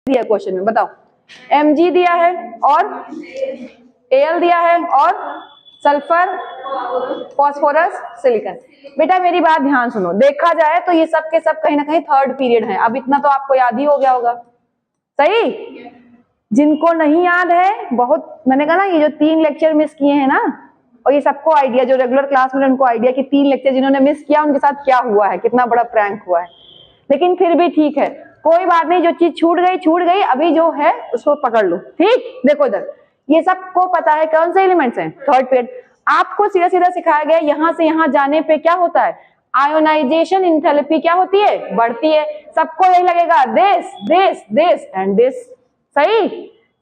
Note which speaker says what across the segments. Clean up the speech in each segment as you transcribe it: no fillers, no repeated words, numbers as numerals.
Speaker 1: दिया क्वेश्चन में, बताओ। Mg दिया है और Al दिया है और सल्फर, फॉस्फोरस, सिलिकॉन। बेटा मेरी बात ध्यान सुनो, देखा जाए तो ये सब के सब कहीं ना कहीं थर्ड पीरियड है। अब इतना तो आपको याद ही हो गया होगा, सही। जिनको नहीं याद है, बहुत मैंने कहा ना, ये जो 3 लेक्चर मिस किए हैं ना, और ये सबको आइडिया, जो रेगुलर क्लास में उनको आइडिया कि 3 लेक्चर जिन्होंने मिस किया उनके साथ क्या हुआ है, कितना बड़ा प्रैंक हुआ है। लेकिन फिर भी ठीक है, कोई बात नहीं, जो चीज छूट गई, अभी जो है उसको पकड़ लो, ठीक। देखो इधर, ये सबको पता है कौन से एलिमेंट्स हैं, थर्ड पीरियड। आपको सीधा सीधा सिखाया गया, यहां से यहां जाने पे क्या होता है, आयोनाइजेशन एंथैल्पी क्या होती है, बढ़ती है। सबको यही लगेगा, this this this and this, सही,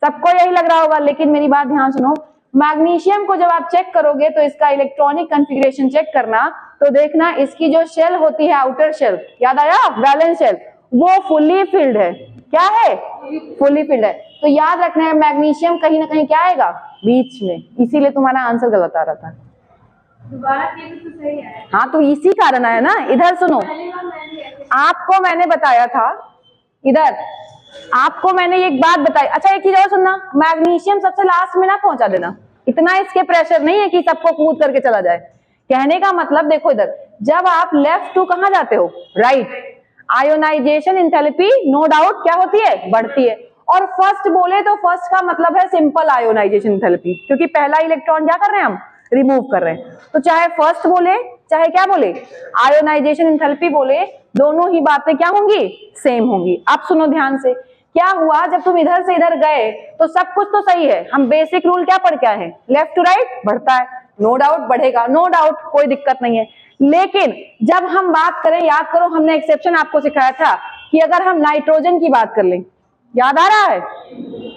Speaker 1: सबको यही लग रहा होगा। लेकिन मेरी बात ध्यान सुनो, मैग्नीशियम को जब आप चेक करोगे तो इसका इलेक्ट्रॉनिक कॉन्फ़िगरेशन चेक करना, तो देखना इसकी जो शेल होती है, आउटर शेल, याद आया, वैलेंस शेल, वो फुल्ली फिल्ड है। क्या है, फुल्ली फिल्ड है। तो याद रखना है, मैग्नीशियम कहीं ना कहीं क्या आएगा, बीच में, इसीलिए तुम्हारा आंसर गलत आ रहा था।
Speaker 2: दोबारा तो सही है।
Speaker 1: हाँ, तो इसी कारण आया ना। इधर सुनो, आपको मैंने बताया था, इधर आपको मैंने एक बात बताई। अच्छा एक चीज और सुनना, मैग्नीशियम सबसे लास्ट में ना पहुंचा देना, इतना इसके प्रेशर नहीं है कि सबको कूद करके चला जाए। कहने का मतलब देखो इधर, जब आप लेफ्ट टू कहां जाते हो, right, ionisation enthalpy no doubt क्या होती है, बढ़ती है। और फर्स्ट बोले तो फर्स्ट का मतलब है सिंपल आयोनाइजेशन एंथैल्पी, क्योंकि पहला इलेक्ट्रॉन क्या कर रहे हैं हम, रिमूव कर रहे हैं। तो चाहे फर्स्ट बोले चाहे क्या बोले, आयोनाइजेशन एंथैल्पी बोले, दोनों ही बातें क्या होंगी, सेम होंगी। अब सुनो ध्यान से, क्या हुआ जब तुम इधर से इधर गए तो सब कुछ तो सही है, हम बेसिक रूल क्या पढ़ के आए हैं, लेफ्ट टू राइट बढ़ता है, नो डाउट बढ़ेगा, नो डाउट, कोई दिक्कत नहीं है। लेकिन जब हम बात करें, याद करो हमने एक्सेप्शन आपको सिखाया था कि अगर हम नाइट्रोजन की बात कर लें, याद आ रहा है,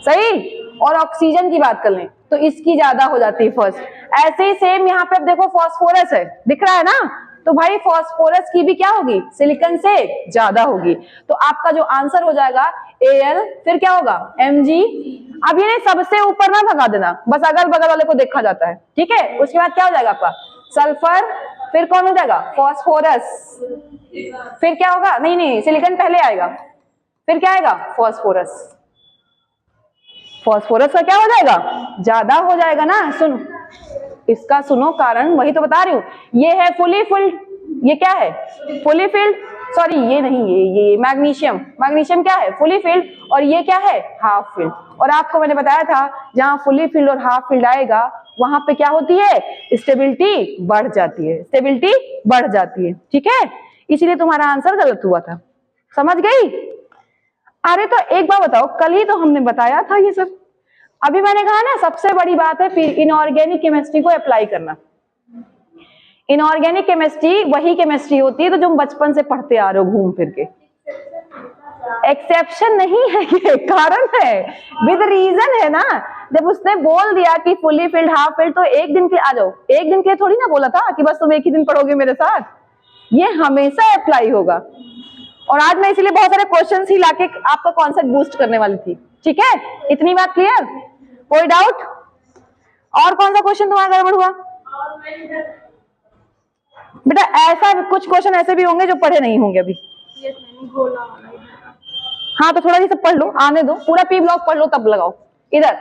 Speaker 1: सही, और ऑक्सीजन की बात कर लें तो इसकी ज्यादा हो जाती है फर्स्ट। ऐसे ही सेम यहाँ पे अब देखो फॉस्फोरस है, दिख रहा है ना, तो भाई फॉस्फोरस की भी क्या होगी, सिलिकॉन से ज्यादा होगी। तो आपका जो आंसर हो जाएगा Al, फिर क्या होगा Mg। अब ये सबसे ऊपर ना भगा देना, बस अगल बगल वाले को देखा जाता है, ठीक है। उसके बाद क्या हो जाएगा आपका सल्फर, फिर कौन हो जाएगा फॉस्फोरस, फिर क्या होगा, नहीं नहीं सिलिकॉन पहले आएगा, फिर क्या आएगा फॉस्फोरस। फॉस्फोरस का क्या हो जाएगा, ज्यादा हो जाएगा ना। सुनो इसका, सुनो कारण, वही तो बता रही हूं, ये है फुली फिल्ड, ये क्या है फुली फिल्ड, सॉरी ये नहीं, ये मैग्नीशियम, मैग्नीशियम क्या है फुली फिल्ड, और ये क्या है हाफ फिल्ड। और आपको मैंने बताया था जहां फुली फिल्ड और हाफ फिल्ड आएगा वहां पे क्या होती है, स्टेबिलिटी बढ़ जाती है, स्टेबिलिटी बढ़ जाती है, ठीक है। इसीलिए तुम्हारा आंसर गलत हुआ था, समझ गई। अरे तो एक बार बताओ, कल ही तो हमने बताया था ये सब। अभी मैंने कहा ना सबसे बड़ी बात है फिर इनऑर्गेनिक केमिस्ट्री को अप्लाई करना। इनऑर्गेनिक केमिस्ट्री वही केमिस्ट्री होती है तो जो बचपन से पढ़ते आ रहे हो घूम फिर के। एक्सेप्शन नहीं है, ये कारण है, विद रीजन है ना। जब उसने बोल दिया कि फुली फिल्ड हाफ फिल्ड, तो एक दिन के लिए आ जाओ, एक दिन के लिए थोड़ी ना बोला था कि बस तुम एक ही दिन पढ़ोगे मेरे साथ, ये हमेशा अप्लाई होगा। और आज मैं इसलिए बहुत सारे क्वेश्चंस ही लाके आपका कॉन्सेप्ट बूस्ट करने वाली थी, ठीक है। इतनी बात क्लियर, कोई डाउट। और कौन सा क्वेश्चन तुम्हारा गड़बड़ हुआ बेटा, ऐसा कुछ क्वेश्चन ऐसे भी होंगे जो पढ़े नहीं होंगे अभी। हाँ तो थोड़ा सा सब पढ़ लो, आने दो, पूरा पी ब्लॉक पढ़ लो तब लगाओ इधर।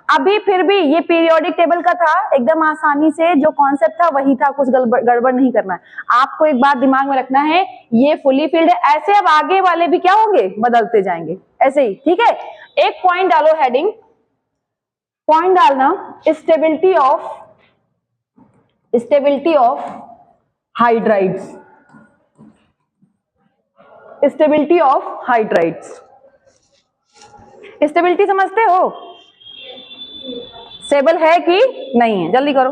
Speaker 1: अभी फिर भी ये पीरियोडिक टेबल का था, एकदम आसानी से जो कॉन्सेप्ट था वही था, कुछ गड़बड़ नहीं करना है आपको। एक बात दिमाग में रखना है, ये फुली फिल्ड है, ऐसे अब आगे वाले भी क्या होंगे, बदलते जाएंगे ऐसे ही, ठीक है। एक पॉइंट डालो, हेडिंग पॉइंट डालना, stability of hydrides, stability of hydrides. Stability समझते हो, स्टेबल है कि नहीं है, जल्दी करो।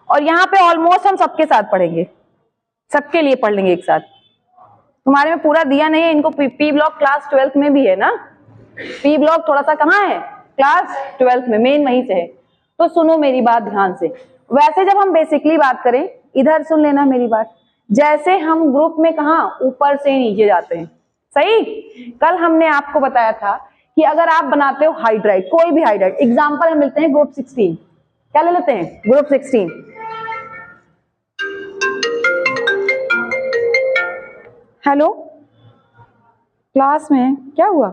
Speaker 1: और यहां पे ऑलमोस्ट हम सबके साथ पढ़ेंगे, सबके लिए पढ़ लेंगे एक साथ। तुम्हारे में पूरा दिया नहीं है, इनको पी ब्लॉक क्लास 12th में भी है ना, पी ब्लॉक थोड़ा सा कहाँ है, क्लास 12th में, मेन वहीं से है। तो सुनो मेरी बात ध्यान से, वैसे जब हम बेसिकली बात करें, इधर सुन लेना मेरी बात, जैसे हम ग्रुप में कहा ऊपर से नीचे जाते हैं, सही। कल हमने आपको बताया था कि अगर आप बनाते हो हाइड्राइड, कोई भी हाइड्राइड, एग्जांपल हम लेते हैं ग्रुप 16, क्या ले लेते हैं ग्रुप 16। हेलो क्लास में क्या हुआ?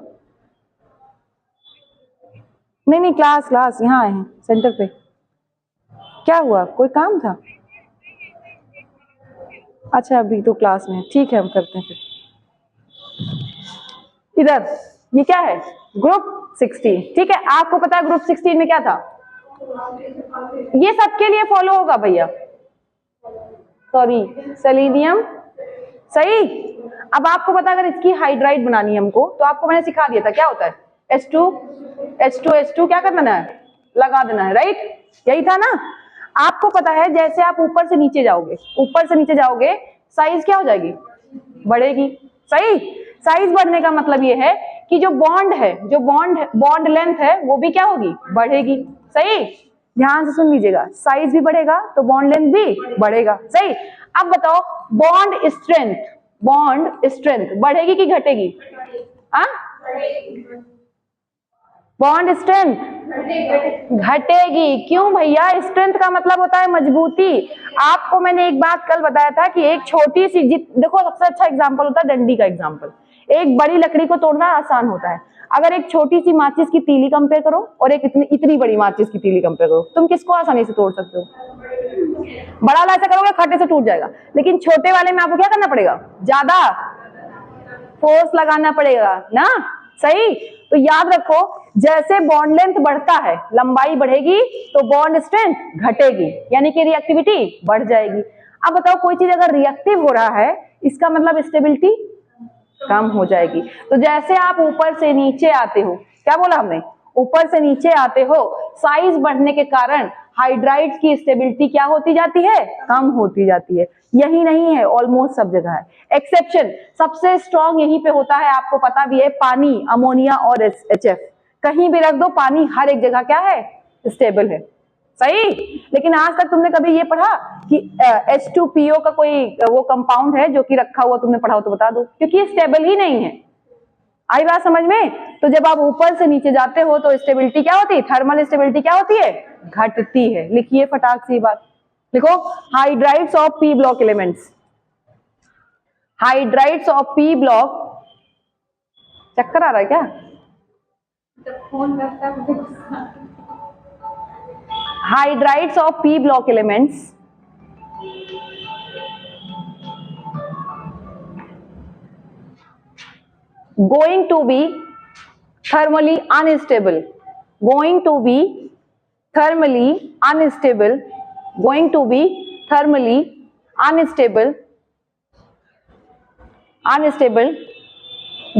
Speaker 1: नहीं नहीं, क्लास क्लास यहाँ आए हैं सेंटर पे। क्या हुआ, कोई काम था? अच्छा अभी तो क्लास में, ठीक है हम करते हैं फिर। इधर ये क्या है? ग्रुप 16, ठीक है। आपको पता है ग्रुप 16 में क्या था? ये सबके लिए फॉलो होगा भैया, सॉरी सेलेनियम, सही। अब आपको पता अगर इसकी हाइड्राइड बनानी है हमको, तो आपको मैंने सिखा दिया था क्या होता है, H2 क्या करना है, लगा देना है, राइट, यही था ना। आपको पता है जैसे आप ऊपर से नीचे जाओगे, ऊपर से नीचे जाओगे, साइज क्या हो जाएगी, बढ़ेगी, सही। साइज बढ़ने का मतलब ये है कि जो बॉन्ड है, जो बॉन्ड लेंथ है वो भी क्या होगी, बढ़ेगी, सही। ध्यान से सुन लीजिएगा, साइज भी बढ़ेगा तो बॉन्ड लेंथ भी बढ़ेगा, सही। अब बताओ बॉन्ड स्ट्रेंथ बढ़ेगी कि घटेगी? बॉन्ड स्ट्रेंथ घटेगी। क्यों भैया? स्ट्रेंथ का मतलब होता है मजबूती। आपको मैंने एक बात कल बताया था कि एक छोटी सी देखो सबसे अच्छा एग्जांपल होता है डंडी का एग्जांपल। एक बड़ी लकड़ी को तोड़ना आसान होता है, अगर एक छोटी सी माचिस की तीली कंपेयर करो और एक इतनी बड़ी माचिस की तीली कंपेयर करो, तुम किसको आसानी से तोड़ सकते हो? बड़ा वाला ऐसा करोगे खट्टे से टूट जाएगा, लेकिन छोटे वाले में आपको क्या करना पड़ेगा, ज्यादा फोर्स लगाना पड़ेगा ना, सही। तो याद रखो, जैसे बॉन्ड लेंथ बढ़ता है, लंबाई बढ़ेगी, तो बॉन्ड स्ट्रेंथ घटेगी, यानी कि रिएक्टिविटी बढ़ जाएगी। अब बताओ कोई चीज अगर रिएक्टिव हो रहा है, इसका मतलब स्टेबिलिटी कम हो जाएगी। तो जैसे आप ऊपर से नीचे आते हो, क्या बोला हमने, ऊपर से नीचे आते हो, साइज बढ़ने के कारण हाइड्राइड्स की स्टेबिलिटी क्या होती जाती है, कम होती जाती है। यही नहीं है, ऑलमोस्ट सब जगह है। एक्सेप्शन सबसे स्ट्रॉन्ग यहीं पे होता है, आपको पता भी है, पानी, अमोनिया और HF। कहीं भी रख दो पानी, हर एक जगह क्या है, स्टेबल है, सही। लेकिन आज तक तुमने कभी ये पढ़ा कि H2PO का कोई वो कंपाउंड है जो कि रखा हुआ, तुमने पढ़ा हो तो बता दो, क्योंकि ये स्टेबल ही नहीं है। आई बात समझ में? तो जब आप ऊपर से नीचे जाते हो तो स्टेबिलिटी क्या होती है, थर्मल स्टेबिलिटी क्या होती है, घटती है। लिखिए फटाक से बात, लिखो hydrides of P block elements, hydrides of P block, चक्कर आ रहा है क्या?
Speaker 2: जब फोन करता है मुझे गुस्सा आता है।
Speaker 1: Hydrides of P block elements going to be thermally unstable, going to be thermally unstable, going to be thermally unstable, unstable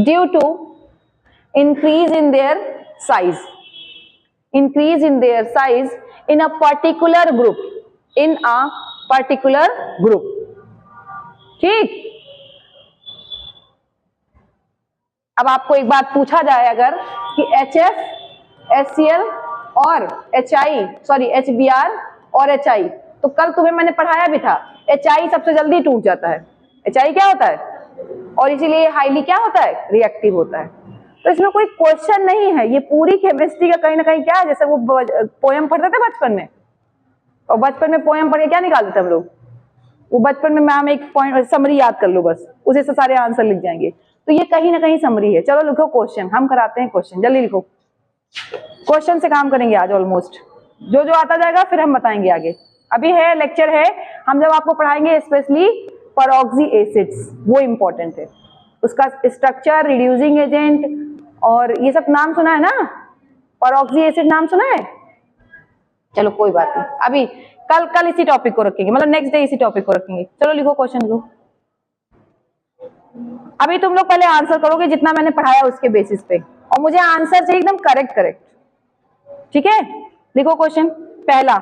Speaker 1: due to increase in their size, increase in their size in a particular group, in a particular group, ठीक। अब आपको एक बात पूछा जाए अगर कि HF, HCl और HBr और HI, तो कल तुम्हें मैंने पढ़ाया भी था, HI सबसे जल्दी टूट जाता है। HI क्या होता है, और इसीलिए हाईली क्या होता है, रिएक्टिव होता है। तो इसमें कोई क्वेश्चन नहीं है, ये पूरी केमिस्ट्री का कहीं ना कहीं क्या है, जैसे वो पोयम पढ़ते थे बचपन में, और बचपन में पोयम पढ़ के क्या निकालते थे हम लोग, वो बचपन में मैम एक पॉइंट समरी याद कर लो बस, उसे से सारे आंसर लिख जाएंगे। तो ये कहीं ना कहीं समरी है। चलो लिखो क्वेश्चन, हम कराते हैं क्वेश्चन, जल्दी लिखो। क्वेश्चन से काम करेंगे आज ऑलमोस्ट, जो जो आता जाएगा फिर हम बताएंगे आगे। अभी है लेक्चर है, हम जब आपको पढ़ाएंगे स्पेशली परऑक्सी एसिड्स, वो इंपॉर्टेंट है, उसका स्ट्रक्चर, रिड्यूसिंग एजेंट और ये सब नाम सुना है ना, परऑक्सी एसिड नाम सुना है। चलो कोई बात नहीं, अभी कल इसी टॉपिक को रखेंगे, मतलब नेक्स्ट डे इसी टॉपिक को रखेंगे। चलो लिखो क्वेश्चन लिखो। अभी तुम लोग पहले आंसर करोगे जितना मैंने पढ़ाया उसके बेसिस पे, और मुझे आंसर चाहिए एकदम करेक्ट, ठीक है। लिखो क्वेश्चन पहला,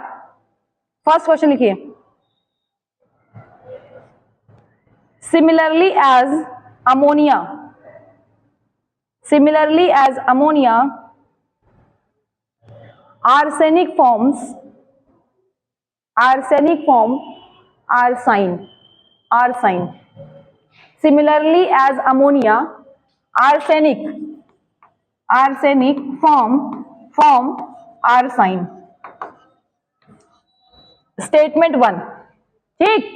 Speaker 1: फर्स्ट क्वेश्चन लिखिए। Similarly as ammonia, similarly as ammonia arsenic forms arsine, similarly as ammonia arsenic form arsine। Statement 1, ठीक,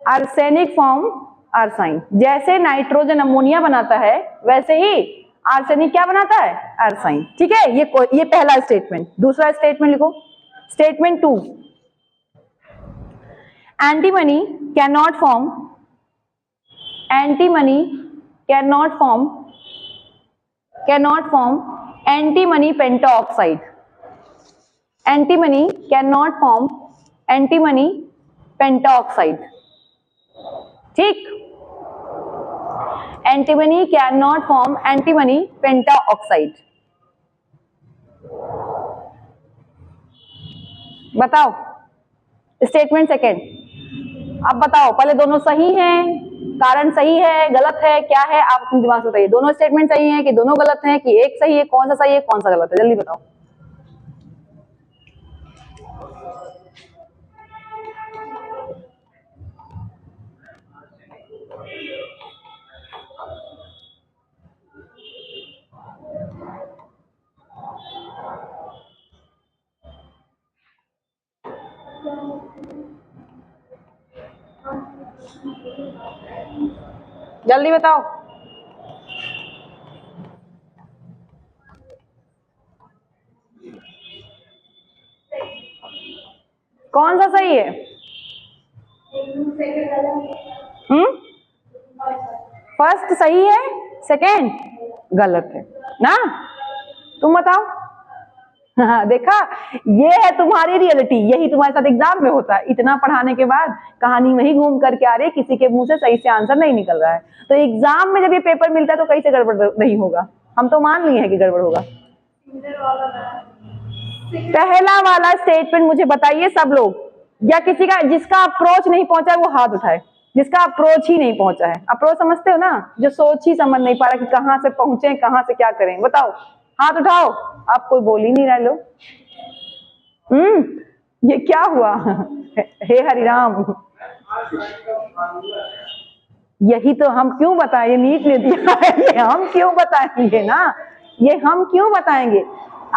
Speaker 1: arsenic form आर्साइन। जैसे नाइट्रोजन अमोनिया बनाता है वैसे ही आर्सेनिक क्या बनाता है? आर्साइन। ठीक है, ये पहला स्टेटमेंट। दूसरा स्टेटमेंट लिखो, statement 2, antimony cannot form, antimony cannot form antimony pentoxide, antimony cannot form antimony pentoxide. ठीक, antimony cannot form antimony pentoxide. बताओ स्टेटमेंट सेकेंड। अब बताओ, पहले दोनों सही हैं, कारण सही है, गलत है, क्या है? आप अपने दिमाग से बताइए, दोनों स्टेटमेंट सही हैं कि दोनों गलत हैं कि एक सही है? कौन सा सही है, कौन सा गलत है? जल्दी बताओ। जल्दी बताओ। कौन सा सही है? फर्स्ट सही है, सेकेंड गलत है ना? तुम बताओ। हाँ, देखा, ये है तुम्हारी रियलिटी, यही तुम्हारे साथ एग्जाम में होता है। इतना पढ़ाने के बाद कहानी वही घूम करके आ रही, किसी के मुंह से सही से आंसर नहीं निकल रहा है। तो एग्जाम में जब ये पेपर मिलता है तो कैसे गड़बड़ नहीं होगा? हम तो मान लिए हैं कि गड़बड़ होगा। पहला वाला स्टेटमेंट मुझे बताइए सब लोग, या किसी का जिसका अप्रोच नहीं पहुंचा है वो हाथ उठाए। जिसका अप्रोच ही नहीं पहुंचा है, अप्रोच समझते हो ना, जो सोच ही समझ नहीं पा रहा कि कहां से पहुंचे, कहां से क्या करें, बताओ, हाथ उठाओ। आप कोई बोल ही नहीं रहे लोग। ये क्या हुआ? हे हरिराम, यही तो हम क्यों बताएं, नीट ने दिया है, ये हम क्यों बताएंगे ना, ये हम क्यों बताएंगे?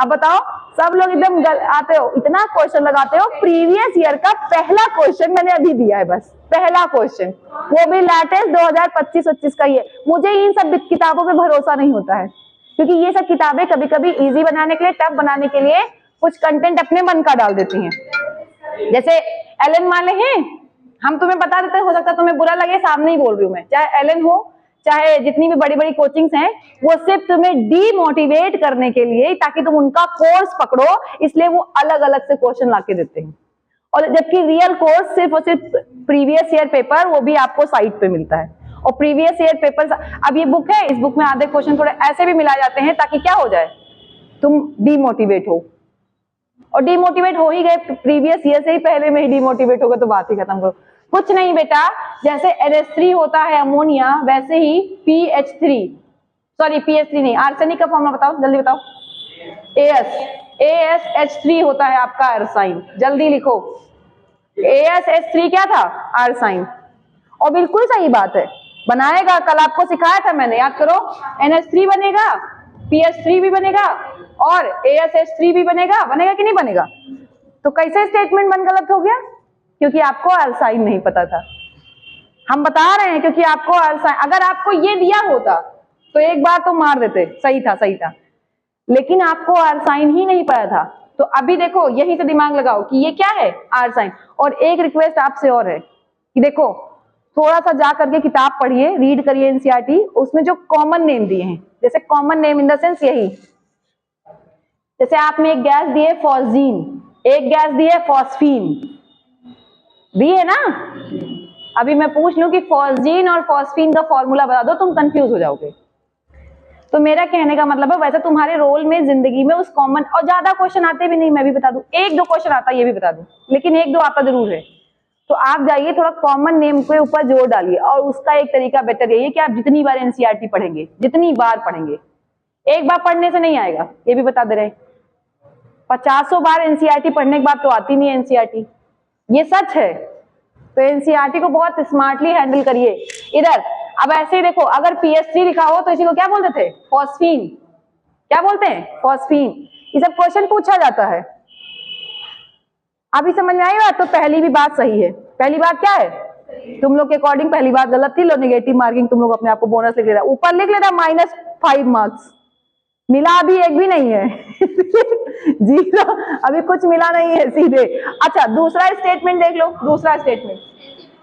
Speaker 1: अब बताओ, सब लोग एकदम आते हो, इतना क्वेश्चन लगाते हो। प्रीवियस ईयर का पहला क्वेश्चन मैंने अभी दिया है, बस पहला क्वेश्चन, वो भी लेटेस्ट 2025-25 का ही है। मुझे इन सब किताबों पे भरोसा नहीं होता है, क्योंकि ये सब किताबें कभी कभी इजी बनाने के लिए, टफ बनाने के लिए कुछ कंटेंट अपने मन का डाल देती हैं। जैसे एलन माले हैं, हम तुम्हें बता देते, हो सकता है तुम्हें बुरा लगे, सामने ही बोल रही हूँ मैं, चाहे एलन हो, चाहे जितनी भी बड़ी बड़ी कोचिंग्स हैं, वो सिर्फ तुम्हें डीमोटिवेट करने के लिए, ताकि तुम उनका कोर्स पकड़ो, इसलिए वो अलग अलग से क्वेश्चन लाके देते हैं। और जबकि रियल कोर्स सिर्फ और सिर्फ प्रीवियस ईयर पेपर, वो भी आपको साइट पे मिलता है। और प्रीवियस ईयर पेपर, अब ये बुक है, इस बुक में आधे क्वेश्चन थोड़े ऐसे भी मिलाए जाते हैं ताकि क्या हो जाए, तुम डीमोटिवेट हो। और डीमोटिवेट हो ही गए प्रीवियस ईयर से ही, पहले में ही डीमोटिवेट होगा तो बात ही खत्म करो। कुछ नहीं बेटा, जैसे NH3 होता है अमोनिया, वैसे ही PH3 नहीं, आर्सेनिक का फॉर्मूला बताओ, जल्दी बताओ। ASH3 होता है आपका आर्साइन, जल्दी लिखो। ASH3 क्या था? आर्साइन। और बिल्कुल सही बात है, बनाएगा, कल आपको सिखाया था मैंने, याद करो। NH3 बनेगा, PH3 भी बनेगा और ASH3 भी बनेगा कि नहीं बनेगा? तो कैसे स्टेटमेंट मन गलत हो गया? क्योंकि आपको आर्साइन नहीं पता था। हम बता रहे हैं क्योंकि आपको आर्साइन, अगर आपको ये दिया होता तो एक बार तो मार देते, सही था, लेकिन आपको आर्साइन ही नहीं पता था। तो अभी देखो, यही से दिमाग लगाओ कि ये क्या है, आर्साइन। और एक रिक्वेस्ट आपसे और है कि देखो, थोड़ा सा जा करके किताब पढ़िए, रीड करिए एनसीईआरटी, उसमें जो कॉमन नेम दिए हैं, जैसे common name in the sense यही, जैसे आपने एक गैस दी है फॉस्जीन, एक गैस दी है फॉस्फीन, दी है ना। अभी मैं पूछ लूं कि फॉस्जीन और फॉस्फीन का फॉर्मूला बता दो, तुम कंफ्यूज हो जाओगे। तो मेरा कहने का मतलब है, वैसे तुम्हारे रोल में, जिंदगी में उस कॉमन, और ज्यादा क्वेश्चन आते भी नहीं, मैं भी बता दूं, एक दो क्वेश्चन आता है ये भी बता दूं, लेकिन एक दो आता जरूर है। तो आप जाइए, थोड़ा कॉमन नेम के ऊपर जोर डालिए। और उसका एक तरीका बेटर यही है कि आप जितनी बार एनसीईआरटी पढ़ेंगे, जितनी बार पढ़ेंगे, एक बार पढ़ने से नहीं आएगा, ये भी बता दे रहे। 50 बार एनसीईआरटी पढ़ने के बाद तो आती नहीं है एनसीईआरटी, ये सच है। तो एनसीईआरटी को बहुत स्मार्टली हैंडल करिए। इधर अब ऐसे ही देखो, अगर PH3 लिखा हो तो इसी को क्या बोलते थे? फॉस्फीन। क्या बोलते हैं? फॉस्फीन। ये सब क्वेश्चन पूछा जाता है। अभी समझ में आई बात? तो पहली भी बात सही है। पहली बात क्या है? तुम लोग के अकॉर्डिंग पहली बात गलत थी, लो नेगेटिव मार्किंग, तुम लोग अपने आप को बोनस लिख लेना, ऊपर लिख लेना -5 मार्क्स, मिला अभी एक भी नहीं है जीरो, अभी कुछ मिला नहीं है सीधे। अच्छा दूसरा स्टेटमेंट देख लो, दूसरा स्टेटमेंट,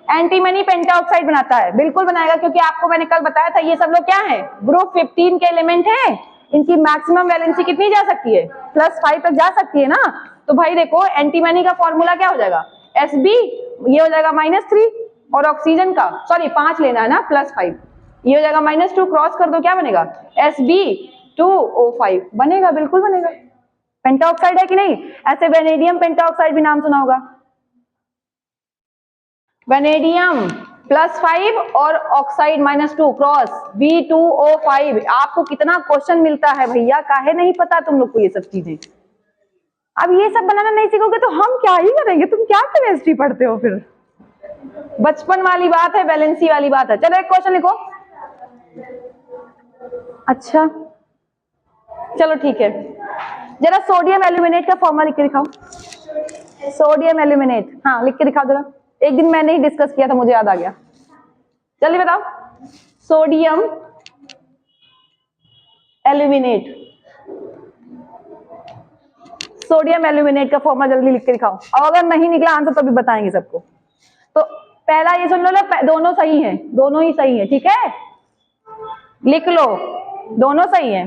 Speaker 1: एंटीमनी पेंटाऑक्साइड बनाता है, बिल्कुल बनाएगा, क्योंकि आपको मैंने कल बताया था ये सब लोग क्या है, ग्रुप 15 के एलिमेंट है, इनकी मैक्सिमम वैलेंसी कितनी जा सकती है, +5 तक जा सकती है ना। तो भाई देखो एंटीमनी का फॉर्मूला क्या हो जाएगा, Sb, ये हो जाएगा -3, और ऑक्सीजन का, सॉरी 5 लेना है ना, +5, ये हो जाएगा -2, क्रॉस कर दो क्या बनेगा, Sb2O5 बनेगा, बिल्कुल बनेगा। पेंटाऑक्साइड है कि नहीं, ऐसे वेनेडियम पेंटाऑक्साइड भी नाम सुना होगा, वेनेडियम +5 और ऑक्साइड -2, क्रॉस B2O5। आपको कितना क्वेश्चन मिलता है भैया, काहे नहीं पता तुम लोग को ये सब चीजें। अब ये सब बनाना नहीं सीखोगे तो हम क्या ही करेंगे, तुम क्या केमिस्ट्री पढ़ते हो फिर, बचपन वाली बात है, वैलेंसी वाली बात है। चलो एक क्वेश्चन लिखो, अच्छा चलो ठीक है, जरा सोडियम एल्यूमिनेट का फॉर्मूला लिख के दिखाओ, सोडियम एल्यूमिनेट, हाँ लिख के दिखाओ जरा, एक दिन मैंने ही डिस्कस किया था, मुझे याद आ गया, जल्दी बताओ, सोडियम एल्यूमिनेट, सोडियम एल्यूमिनेट का फॉर्मूला जल्दी लिख के दिखाओ, और अगर नहीं निकला आंसर तो भी बताएंगे सबको। तो पहला ये सुन लो, दोनों सही हैं, दोनों ही सही है, ठीक है, लिख लो, दोनों सही है,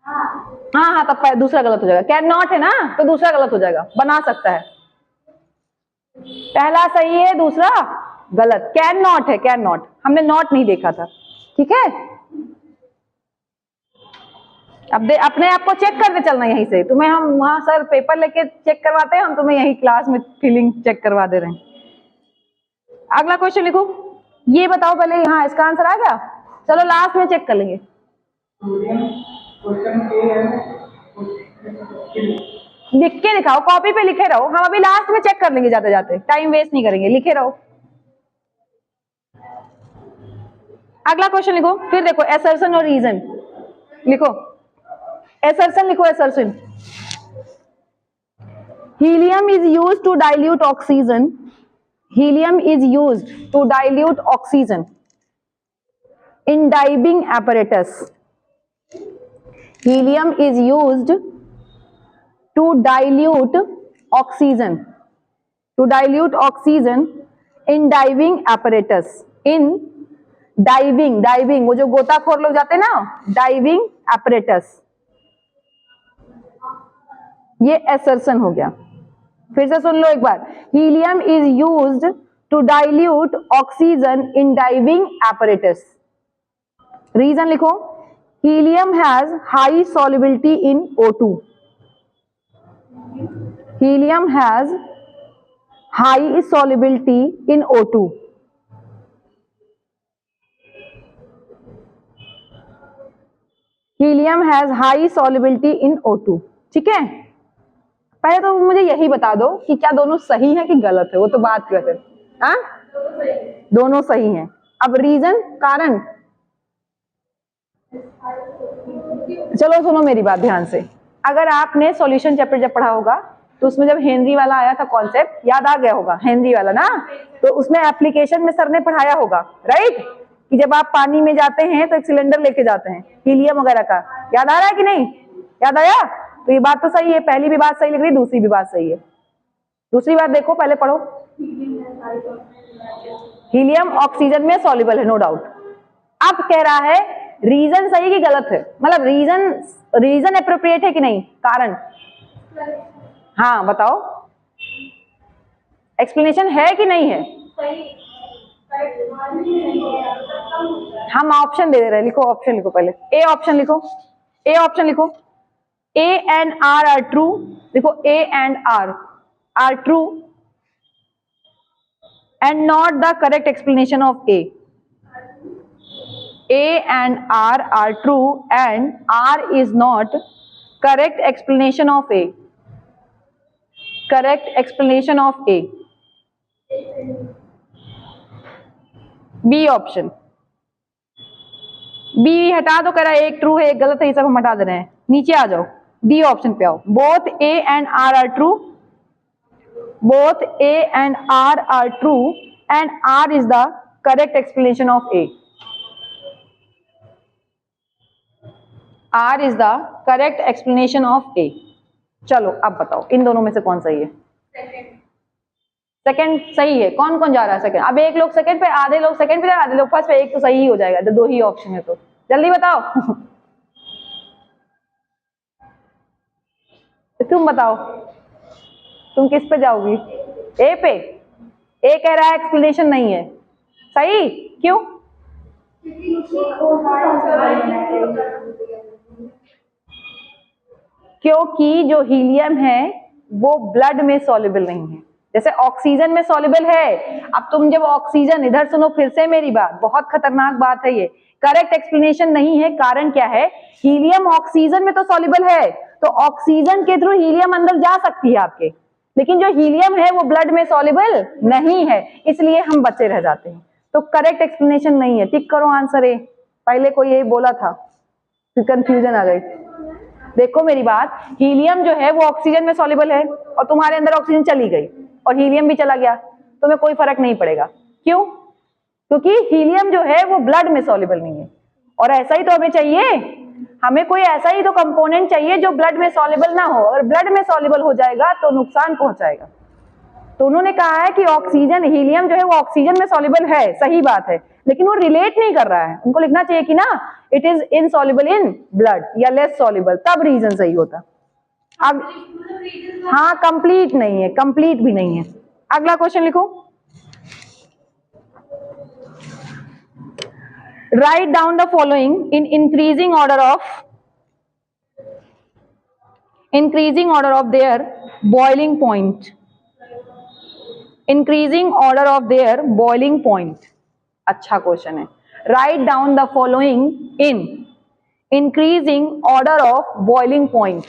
Speaker 1: हाँ हाँ, तब दूसरा गलत हो जाएगा, कैन नॉट है ना, तो दूसरा गलत हो जाएगा, बना सकता है, पहला सही है, दूसरा गलत, कैन नॉट है, कैन नॉट, हमने नॉट नहीं देखा था, ठीक है। अब अपने आप को चेक करके चलना यहीं से, तुम्हें हम वहां सर पेपर लेके चेक करवाते हैं, हम तुम्हें यही क्लास में फीलिंग चेक करवा दे रहे हैं। अगला क्वेश्चन लिखो, ये बताओ पहले, हाँ इसका आंसर आ गया, चलो लास्ट में चेक कर लेंगे। लिख के दिखाओ, कॉपी पे लिखे रहो, हम अभी लास्ट में चेक कर लेंगे, जाते जाते टाइम वेस्ट नहीं करेंगे, लिखे रहो। अगला क्वेश्चन लिखो, फिर देखो एसर्शन और रीजन लिखो, एसर्शन लिखो, assertion, helium is used to dilute oxygen, helium is used to dilute oxygen in diving apparatus, helium is used to dilute oxygen, to dilute oxygen in diving apparatus, in diving, diving वो जो गोताखोर लोग जाते हैं ना, diving apparatus, ये assertion हो गया। फिर से सुन लो एक बार, helium is used to dilute oxygen in diving apparatus, reason लिखो, helium has high solubility in O2, helium has high solubility in O2, helium has high solubility in O2, ठीक है। पहले तो मुझे यही बता दो कि क्या दोनों सही है कि गलत है, वो तो बात करते हैं, हाँ दोनों सही हैं। अब रीजन, कारण, चलो सुनो मेरी बात ध्यान से, अगर आपने सॉल्यूशन चैप्टर जब पढ़ा होगा तो उसमें जब हेनरी वाला आया था कॉन्सेप्ट, याद आ गया होगा हेनरी वाला ना, तो उसमें एप्लीकेशन में सर ने पढ़ाया होगा, राइट, कि जब आप पानी में जाते हैं तो एक सिलेंडर लेके जाते हैं हीलियम वगैरह का, याद आ रहा है कि नहीं, याद आया, तो ये बात तो सही है, पहली भी बात सही लग रही, दूसरी भी बात सही है। दूसरी बात देखो, पहले पढ़ो, हीलियम ऑक्सीजन में सॉल्युबल है, नो डाउट। अब कह रहा है रीजन सही कि गलत है, मतलब रीजन एप्रोप्रिएट है कि नहीं, कारण, हाँ बताओ, एक्सप्लेनेशन है कि नहीं है, हम ऑप्शन दे रहे हैं, लिखो ऑप्शन लिखो, पहले ए ऑप्शन लिखो, ए ऑप्शन लिखो, A and R are true, देखो A and R are true and not the correct explanation of A. A and R are true and R is not correct explanation of A. Correct explanation of A. B option. B हटा दो, कह रहा है एक true है एक गलत है, ये सब हम हटा दे रहे हैं, नीचे आ जाओ, डी ऑप्शन पे आओ, both A and R are true both A and R are true and R is the correct explanation of A. R is the correct explanation of A. चलो अब बताओ इन दोनों में से कौन सही है? सेकंड सही है। कौन कौन जा रहा है सेकंड? अब एक लोग सेकंड पे, आधे लोग सेकंड पे, आधे लोग फर्स्ट पे। एक तो सही ही हो जाएगा, तो दो ही ऑप्शन है, तो जल्दी बताओ। तुम बताओ तुम किस पे जाओगी? ए पे। ए कह रहा है एक्सप्लेनेशन नहीं है सही, क्यों? क्योंकि जो हीलियम है वो ब्लड में सॉल्युबल नहीं है, जैसे ऑक्सीजन में सॉल्युबल है। अब तुम जब ऑक्सीजन, इधर सुनो फिर से मेरी बात, बहुत खतरनाक बात है ये, करेक्ट एक्सप्लेनेशन नहीं है। कारण क्या है? हीलियम ऑक्सीजन में तो सॉल्युबल है, तो ऑक्सीजन के थ्रू हीलियम अंदर जा सकती है आपके, लेकिन जो हीलियम है वो ब्लड में सॉल्युबल नहीं है, इसलिए हम बचे रह जाते हैं। तो करेक्ट एक्सप्लेनेशन नहीं है। टिक करो आंसर ए। पहले कोई यही बोला था, फिर कंफ्यूजन आ गई। देखो मेरी बात, हीलियम जो है वो ऑक्सीजन में सॉल्युबल है, और तुम्हारे अंदर ऑक्सीजन चली गई और हीलियम भी चला गया, तुम्हें कोई फर्क नहीं पड़ेगा। क्यों? क्योंकि हीलियम जो है वो ब्लड में सॉल्युबल नहीं है। और ऐसा ही तो हमें चाहिए, हमें कोई ऐसा ही तो कंपोनेंट चाहिए जो ब्लड में सॉल्युबल ना हो। अगर ब्लड में सॉल्युबल हो जाएगा तो नुकसान पहुंचाएगा। तो उन्होंने कहा है कि ऑक्सीजन, हीलियम जो है वो ऑक्सीजन में सॉल्युबल है, सही बात है, लेकिन वो रिलेट नहीं कर रहा है। उनको लिखना चाहिए कि ना it is insoluble in blood या लेस सॉल्युबल, तब रीजन सही होता। अब हाँ, कंप्लीट नहीं है, कंप्लीट भी नहीं है। अगला क्वेश्चन लिखो। Write down the following in increasing order of their boiling point. Increasing order of their boiling point. अच्छा क्वेश्चन है। Write down the following in increasing order of boiling point.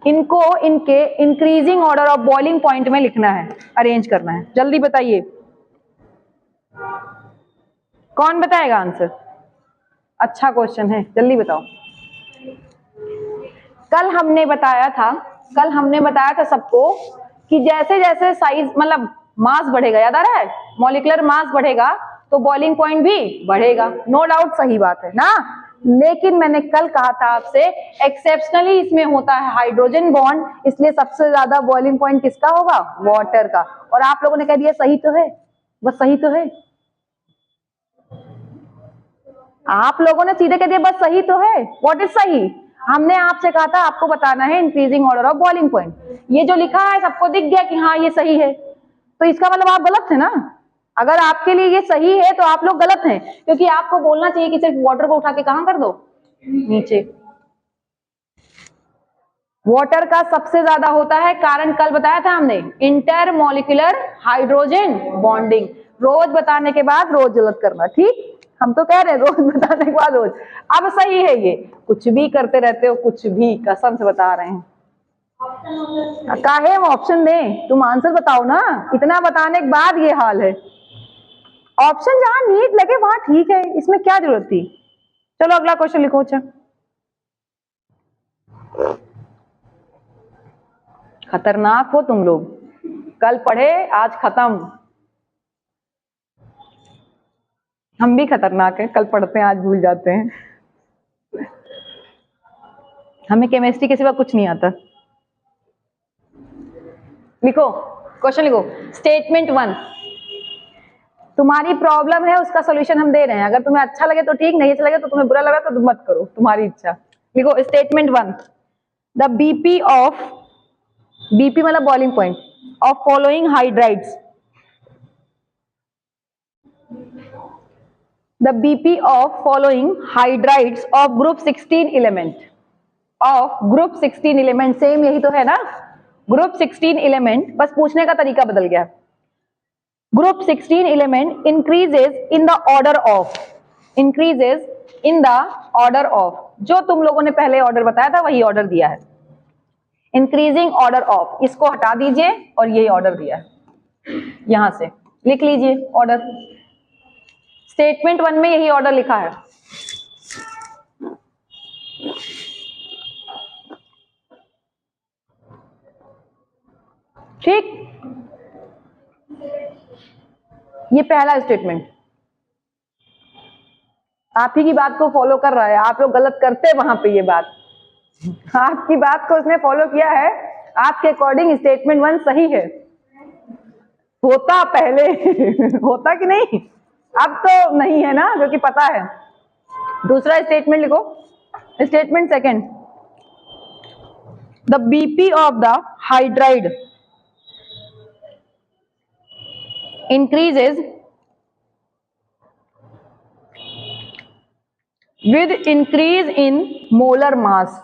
Speaker 1: इनको इनके increasing order of boiling point में लिखना है, arrange करना है। जल्दी बताइए, कौन बताएगा आंसर? अच्छा क्वेश्चन है, जल्दी बताओ। कल हमने बताया था सबको कि जैसे जैसे साइज, मतलब मास बढ़ेगा, याद आ रहा है? मॉलिक्यूलर मास बढ़ेगा तो बॉइलिंग पॉइंट भी बढ़ेगा। नो डाउट सही बात है ना। लेकिन मैंने कल कहा था आपसे, एक्सेप्शनली इसमें होता है हाइड्रोजन बॉन्ड, इसलिए सबसे ज्यादा बॉइलिंग पॉइंट किसका होगा? वाटर का। और आप लोगों ने कह दिया सही तो है, बस सही तो है। आप लोगों ने सीधे कह दिया बस सही तो है। व्हाट इज सही? हमने आपसे कहा था आपको बताना है increasing order of boiling point. ये जो लिखा है सबको दिख गया कि हाँ ये सही है, तो इसका मतलब आप गलत थे ना। अगर आपके लिए ये सही है तो आप लोग गलत हैं, क्योंकि आपको बोलना चाहिए कि सिर्फ वाटर को उठा के कहां कर दो? नीचे। वाटर का सबसे ज्यादा होता है, कारण कल बताया था हमने, इंटरमॉलिक्यूलर हाइड्रोजन बॉन्डिंग। रोज बताने के बाद रोज गलत करना, ठीक? हम तो कह रहे हैं रोज बताने के बाद रोज। अब सही है ये, कुछ भी करते रहते हो, कुछ भी, कसम से बता रहे हैं। काहे हम ऑप्शन दें? तुम आंसर बताओ ना। इतना बताने के बाद ये हाल है। ऑप्शन जहां नीट लगे वहां ठीक है, इसमें क्या जरूरत थी? चलो अगला क्वेश्चन लिखो। अच्छा, खतरनाक हो तुम लोग। कल पढ़े, आज खत्म। हम भी खतरनाक है, कल पढ़ते हैं आज भूल जाते हैं। हमें केमिस्ट्री के सिवा कुछ नहीं आता। लिखो क्वेश्चन, लिखो। स्टेटमेंट 1, तुम्हारी प्रॉब्लम है उसका सॉल्यूशन हम दे रहे हैं। अगर तुम्हें अच्छा लगे तो ठीक, नहीं अच्छा लगे तो तुम्हें बुरा लगा तो तुम मत करो, तुम्हारी इच्छा। लिखो statement 1, the BP of, BP मतलब boiling point, of following hydrides, the BP of following hydrides of group 16 element, of group 16 element, same यही तो है ना, ग्रुप 16 element, बस पूछने का तरीका बदल गया। Group 16 element increases in the order of, increases in the order of, जो तुम लोगों ने पहले ऑर्डर बताया था वही ऑर्डर दिया है। इंक्रीजिंग ऑर्डर ऑफ, इसको हटा दीजिए और यही ऑर्डर दिया है, यहां से लिख लीजिए ऑर्डर। स्टेटमेंट 1 में यही ऑर्डर लिखा है। ठीक, ये पहला स्टेटमेंट आप ही की बात को फॉलो कर रहा है, आप लोग गलत करते वहां पे ये बात, आपकी बात को उसने फॉलो किया है, आपके अकॉर्डिंग स्टेटमेंट 1 सही है। होता पहले होता कि नहीं, अब तो नहीं है ना, क्योंकि पता है। दूसरा स्टेटमेंट लिखो, statement second, the BP of the hydride increases with increase in molar mass.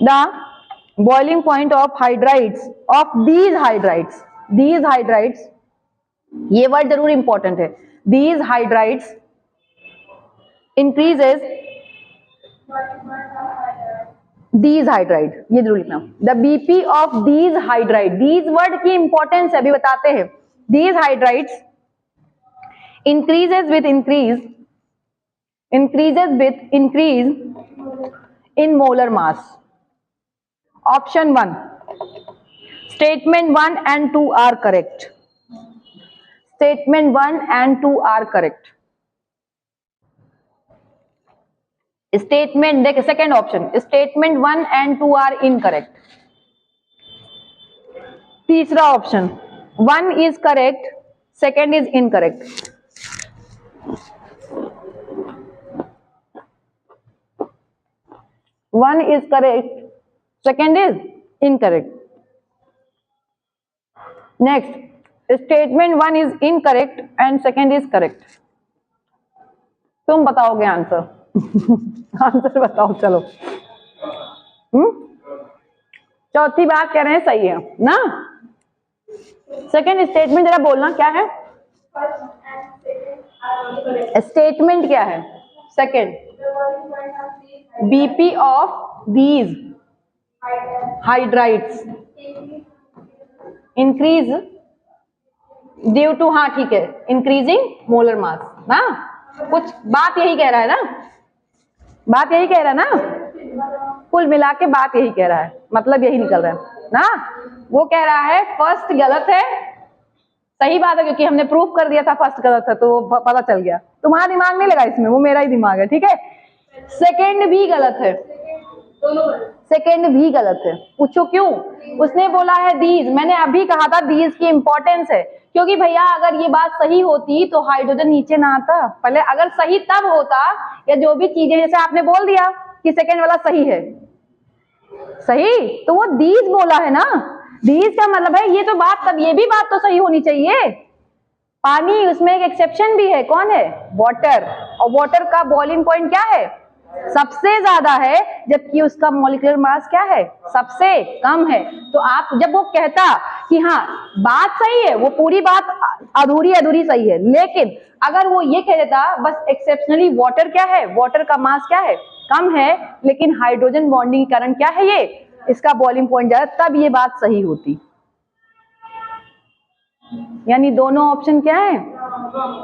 Speaker 1: The boiling point of hydrides of these hydrides, ये वर्ड जरूर इंपॉर्टेंट है, these hydrides increases, these hydride ये जरूर लिखना, the BP of these hydride, these word की importance अभी बताते हैं। these hydrides increases with increase in molar mass. Option 1, statement 1 and 2 are correct. Statement 1 and 2 are correct. Statement, देख second option, statement 1 and 2 are incorrect. तीसरा option, 1 is correct, second is incorrect. One is correct, second is incorrect. Next, statement 1 is incorrect and second is correct. तुम बताओगे answer answer बताओ, चलो। चौथी बात कह रहे हैं सही है ना। सेकंड स्टेटमेंट जरा बोलना क्या है, स्टेटमेंट क्या है। Second, BP of these hydrides increase due to, हाँ ठीक है, इंक्रीजिंग मोलर मास ना, कुछ बात यही कह रहा है ना, बात यही कह रहा है ना, कुल मिला के बात यही कह रहा है, मतलब यही निकल रहा है ना। वो कह रहा है फर्स्ट गलत है, सही बात है क्योंकि हमने प्रूफ कर दिया था फर्स्ट गलत है, तो पता चल गया, तुम्हारा दिमाग नहीं लगा इसमें, वो मेरा ही दिमाग है, ठीक है। सेकंड भी गलत है, सेकंड भी गलत है। पूछो क्यों, उसने बोला है दीज, मैंने अभी कहा था दीज की इंपॉर्टेंस है, क्योंकि भैया अगर ये बात सही होती तो हाइड्रोजन नीचे ना आता पहले, अगर सही तब होता, या जो भी चीजें, जैसे आपने बोल दिया कि सेकंड वाला सही है, सही तो वो दीज बोला है ना, दीज का मतलब है ये तो बात, तब ये भी बात तो सही होनी चाहिए। पानी, उसमें एक एक्सेप्शन भी है, कौन है, वाटर, और वाटर का बॉइलिंग पॉइंट क्या है, सबसे ज्यादा है, जबकि उसका मॉलिक्यूलर मास क्या है, सबसे कम है। तो आप जब वो कहता कि हाँ बात सही है, वो पूरी बात अधूरी अधूरी सही है, लेकिन अगर वो ये कह देता बस एक्सेप्शनली वाटर क्या है, वाटर का मास क्या है, कम है, लेकिन हाइड्रोजन बॉन्डिंग के कारण क्या है ये, इसका बॉइलिंग पॉइंट ज्यादा, तब ये बात सही होती। यानी दोनों ऑप्शन क्या है,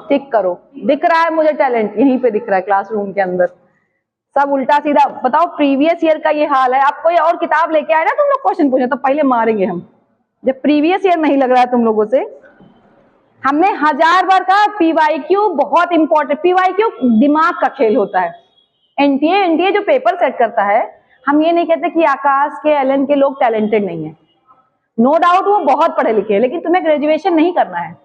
Speaker 1: टिक करो। दिख रहा है मुझे टैलेंट, यहीं पे दिख रहा है क्लासरूम के अंदर, सब उल्टा सीधा। बताओ प्रीवियस ईयर का ये हाल है, आप कोई और किताब लेके आए ना तुम लोग क्वेश्चन पूछे तो पहले मारेंगे हम, जब प्रीवियस ईयर नहीं लग रहा है तुम लोगों से। हमने 1000 बार कहा पीवाईक्यू बहुत इंपॉर्टेंट, पीवाईक्यू दिमाग का खेल होता है। एनटीए जो पेपर सेट करता है, हम ये नहीं कहते कि आकाश के, एलन के लोग टैलेंटेड नहीं है, नो डाउट वो बहुत पढ़े लिखे हैं, लेकिन तुम्हें ग्रेजुएशन नहीं करना है,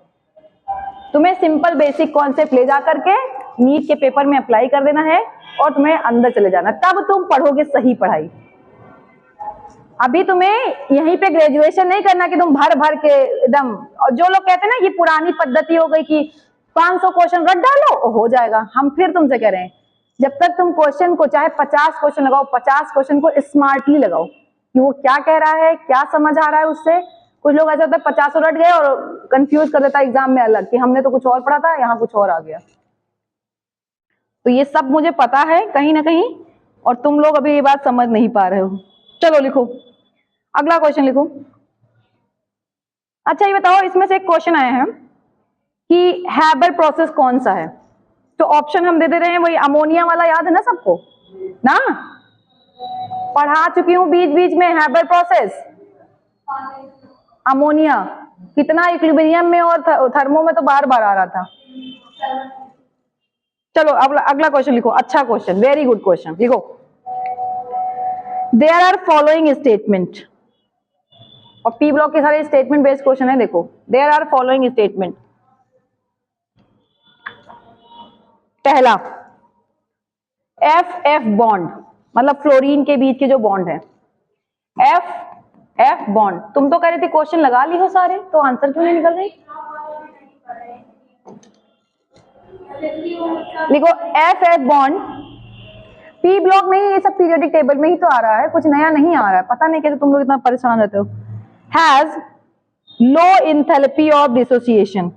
Speaker 1: तुम्हें सिंपल बेसिक कॉन्सेप्ट ले जा करके नीट के पेपर में अप्लाई कर देना है और तुम्हें अंदर चले जाना, तब तुम पढ़ोगे सही पढ़ाई। अभी तुम्हें यहीं पे ग्रेजुएशन नहीं करना कि तुम भर भर के एकदम, और जो लोग कहते हैं ना ये पुरानी पद्धति हो गई कि 500 क्वेश्चन रट डालो हो जाएगा, हम फिर तुमसे कह रहे हैं जब तक तुम क्वेश्चन को चाहे 50 क्वेश्चन लगाओ, 50 क्वेश्चन को स्मार्टली लगाओ कि वो क्या कह रहा है, क्या समझ आ रहा है उससे। कुछ लोग ऐसा होता है 50 रट गए और कंफ्यूज कर देता है एग्जाम में अलग, कि हमने तो कुछ और पढ़ा था, यहाँ कुछ और आ गया। तो ये सब मुझे पता है कहीं ना कहीं, और तुम लोग अभी ये बात समझ नहीं पा रहे हो। चलो लिखो, अगला क्वेश्चन लिखो। अच्छा ये बताओ, इसमें से एक क्वेश्चन आया है कि हैबर प्रोसेस कौन सा है, तो ऑप्शन हम दे दे रहे हैं, वही अमोनिया वाला याद है ना सबको, ना पढ़ा चुकी हूं बीच बीच में हैबर प्रोसेस, अमोनिया कितना इक्विलिब्रियम में और थर्मो में तो बार बार आ रहा था। चलो अब अगला क्वेश्चन लिखो, अच्छा क्वेश्चन, वेरी गुड क्वेश्चन लिखो। देयर आर फॉलोइंग स्टेटमेंट, और पी ब्लॉक के सारे स्टेटमेंट बेस्ड क्वेश्चन है। देखो देयर आर फॉलोइंग स्टेटमेंट। पहला एफ एफ बॉन्ड, मतलब फ्लोरीन के बीच के जो बॉन्ड है, एफ एफ बॉन्ड। तुम तो कह रहे थे क्वेश्चन लगा ली हो सारे, तो आंसर क्यों नहीं निकल रही? लिखो F F bond, P block में ही ये सब पीरियोडिक टेबल में ही तो आ रहा है, कुछ नया नहीं आ रहा है। पता नहीं कैसे तुम लोग इतना परेशान रहते हो। Has low enthalpy of dissociation,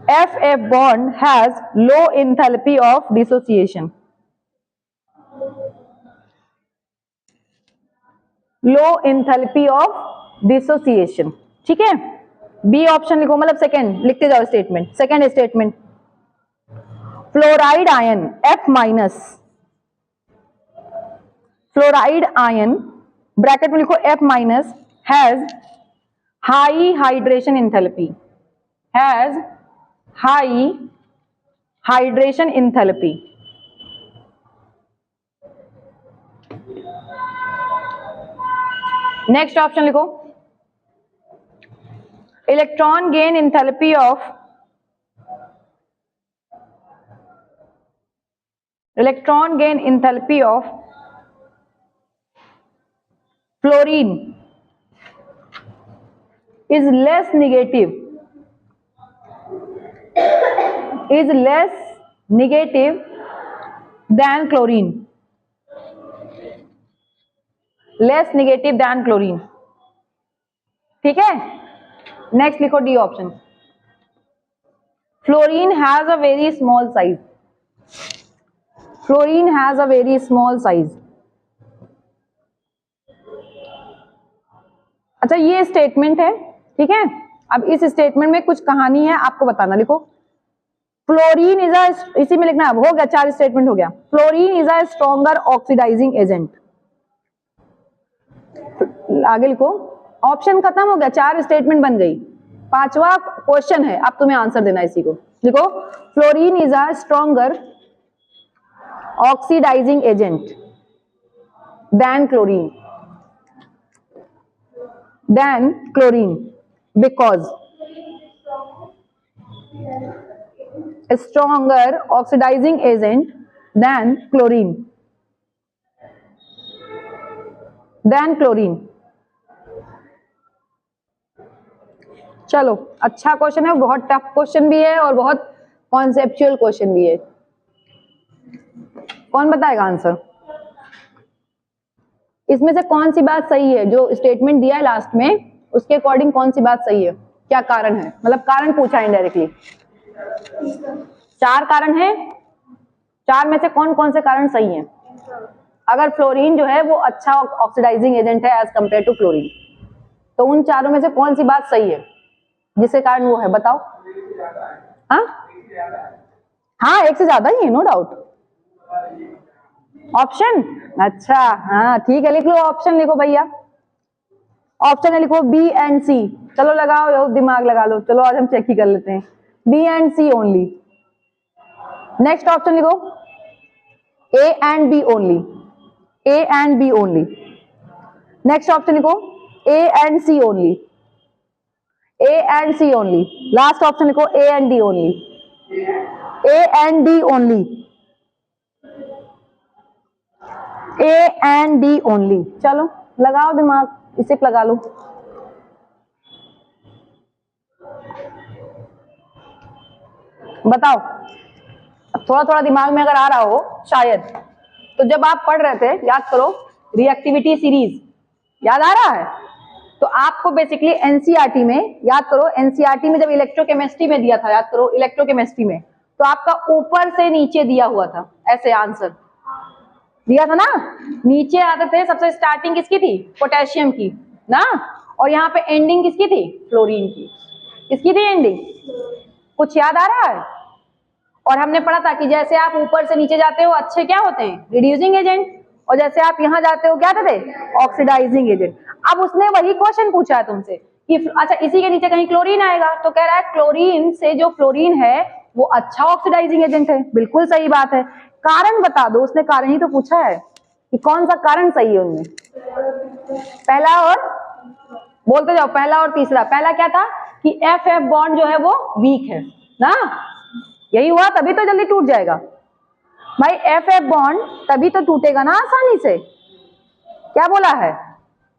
Speaker 1: FF bond has low enthalpy of dissociation. Low enthalpy of dissociation, ठीक है। बी ऑप्शन लिखो, मतलब सेकेंड लिखते जाओ statement. Second statement, fluoride ion F minus, fluoride ion bracket में लिखो F minus, has high hydration enthalpy, has high hydration enthalpy. Next option लिखो, electron gain enthalpy of, electron gain enthalpy of fluorine is less negative, is less negative than chlorine, less negative than chlorine, ठीक है। Next लिखो D option, fluorine has a very small size, fluorine has a very small size. अच्छा ये statement है, ठीक है। अब इस स्टेटमेंट में कुछ कहानी है, आपको बताना। लिखो फ्लोरीन इज अ, इसी में लिखना है, हो गया, चार स्टेटमेंट हो गया। Fluorine is a stronger oxidising agent, आगे लिखो। ऑप्शन खत्म हो गया, चार स्टेटमेंट बन गई। पांचवा क्वेश्चन है, अब तुम्हें आंसर देना है इसी को। लिखो fluorine is a stronger oxidising agent than chlorine, than chlorine because stronger oxidizing agent than chlorine, than chlorine। चलो अच्छा क्वेश्चन है, बहुत टफ क्वेश्चन भी है और बहुत कॉन्सेप्चुअल क्वेश्चन भी है। कौन बताएगा आंसर? इसमें से कौन सी बात सही है? जो स्टेटमेंट दिया है लास्ट में उसके अकॉर्डिंग कौन सी बात सही है? क्या कारण है? मतलब कारण पूछा इनडायरेक्टली। चार कारण है, चार में से कौन कौन से कारण सही हैं? अगर फ्लोरीन जो है वो अच्छा ऑक्सीडाइजिंग एजेंट है एज कंपेयर टू क्लोरीन, तो उन चारों में से कौन सी बात सही है जिसके कारण वो है? बताओ। हाँ एक से ज्यादा ही है, नो डाउट। ऑप्शन, अच्छा हाँ ठीक है, लिख लो ऑप्शन, लिखो भैया ऑप्शन है, लिखो बी एंड सी। चलो लगाओ दिमाग लगा लो, चलो आज हम चेक ही कर लेते हैं। B and C only. Next option लिखो A and B only, A and B only. Next option लिखो A and C only, A and C only. Last option लिखो A and D only, A and D only, A and D only. चलो लगाओ दिमाग, इसे लगा लो। बताओ, थोड़ा थोड़ा दिमाग में अगर आ रहा हो शायद, तो जब आप पढ़ रहे थे याद करो रिएक्टिविटी सीरीज, याद आ रहा है? तो आपको बेसिकली एनसीईआरटी में याद करो, एनसीईआरटी में जब इलेक्ट्रोकेमिस्ट्री में दिया था, याद करो इलेक्ट्रोकेमिस्ट्री में, तो आपका ऊपर से नीचे दिया हुआ था, ऐसे आंसर दिया था ना, नीचे आते थे। सबसे स्टार्टिंग किसकी थी? पोटेशियम की ना, और यहाँ पे एंडिंग किसकी थी? फ्लोरीन की। किसकी थी एंडिंग? कुछ याद आ रहा है? और हमने पढ़ा था कि जैसे आप ऊपर से नीचे जाते हो अच्छे क्या होते हैं? Reducing agent. और जैसे आप यहाँ जाते हो क्या थे, ऑक्सीडाइजिंग एजेंट। अब उसने वही क्वेश्चन पूछा है तुमसे कि अच्छा इसी के नीचे कहीं क्लोरीन आएगा, तो कह रहा है क्लोरीन से जो फ्लोरीन है वो अच्छा ऑक्सीडाइजिंग एजेंट है। बिल्कुल सही बात है। कारण बता दो, उसने कारण ही तो पूछा है कि कौन सा कारण सही है उनमें। पहला और बोलते जाओ, पहला और तीसरा। पहला क्या था कि एफ एफ बॉन्ड जो है वो वीक है ना, यही हुआ, तभी तो जल्दी टूट जाएगा भाई। एफ एफ बॉन्ड तभी तो टूटेगा ना आसानी से। क्या बोला है,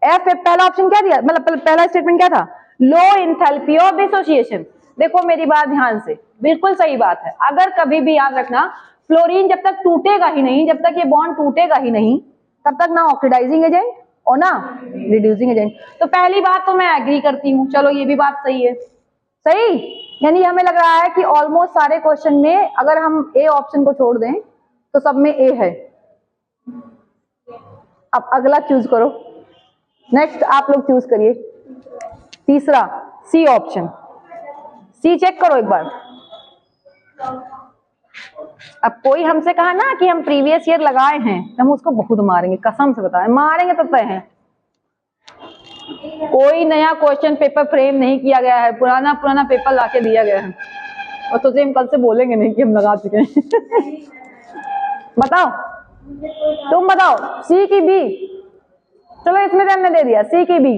Speaker 1: एफ एफ, पहला ऑप्शन क्या दिया, मतलब पहला स्टेटमेंट क्या था, लो एंथैल्पी ऑफ डिसोसिएशन। देखो मेरी बात ध्यान से, बिल्कुल सही बात है। अगर कभी भी याद रखना, फ्लोरीन जब तक टूटेगा ही नहीं, जब तक ये बॉन्ड टूटेगा ही नहीं, तब तक ना ऑक्सीडाइजिंग एजेंट और ना रिड्यूसिंग एजेंट। तो पहली बात तो मैं एग्री करती हूँ, चलो ये भी बात सही है। सही, यानी हमें लग रहा है कि ऑलमोस्ट सारे क्वेश्चन में अगर हम ए ऑप्शन को छोड़ दें तो सब में ए है। अब अगला चूज करो, नेक्स्ट आप लोग चूज करिए। तीसरा सी ऑप्शन, सी चेक करो एक बार। अब कोई हमसे कहा ना कि हम प्रीवियस ईयर लगाए हैं, हम उसको बहुत मारेंगे, कसम से बताएं, मारेंगे तो तय हैं। कोई नया क्वेश्चन पेपर फ्रेम नहीं किया गया है, पुराना पुराना पेपर लाके दिया गया है, और तुझे हम कल से बोलेंगे नहीं कि हम लगा चुके हैं। बताओ, तुम बताओ, सी की बी? चलो इसमें से हमने दे दिया, सी की बी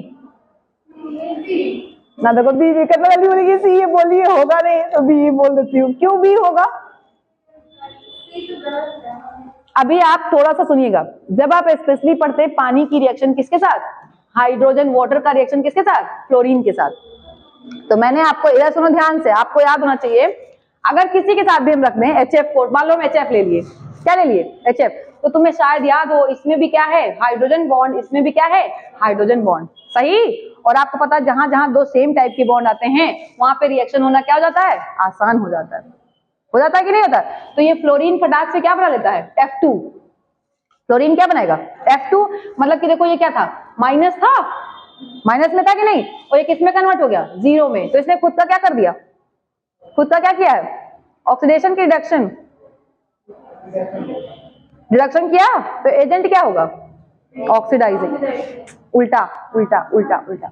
Speaker 1: ना। देखो बी कितना जल्दी बोलेगी, सी ये बोलिए होगा नहीं तो बी बोल देती हूँ। क्यों बी होगा? अभी आप थोड़ा सा सुनिएगा, जब आप स्पेशली पढ़ते पानी की रिएक्शन किसके साथ, हाइड्रोजन वाटर का रिएक्शन किसके साथ, क्लोरीन के साथ। तो मैंने आपको, इधर सुनो ध्यान से, आपको याद होना चाहिए, अगर किसी के साथ भी हम रख दें HF को, मान लो हम HF ले लिए, क्या ले लिए, HF, तो तुम्हें शायद याद हो इसमें भी क्या है, हाइड्रोजन बॉन्ड, इसमें भी क्या है, हाइड्रोजन बॉन्ड। सही। और आपको पता है जहां जहां दो सेम टाइप के बॉन्ड आते हैं वहां पे रिएक्शन होना क्या हो जाता है, आसान हो जाता है। हो जाता है कि नहीं होता? तो ये फ्लोरीन फटाक से क्या बना लेता है, F2। फ्लोरीन क्या बनाएगा, F2। मतलब कि देखो ये क्या था, माइनस था, माइनस में था कि नहीं, और ये किस में कन्वर्ट हो गया, जीरो में। तो इसने खुद का क्या कर दिया, खुद का क्या किया है, ऑक्सीडेशन की रिडक्शन, रिडक्शन किया, तो एजेंट क्या होगा, ऑक्सीडाइजिंग। उल्टा उल्टा उल्टा उल्टा।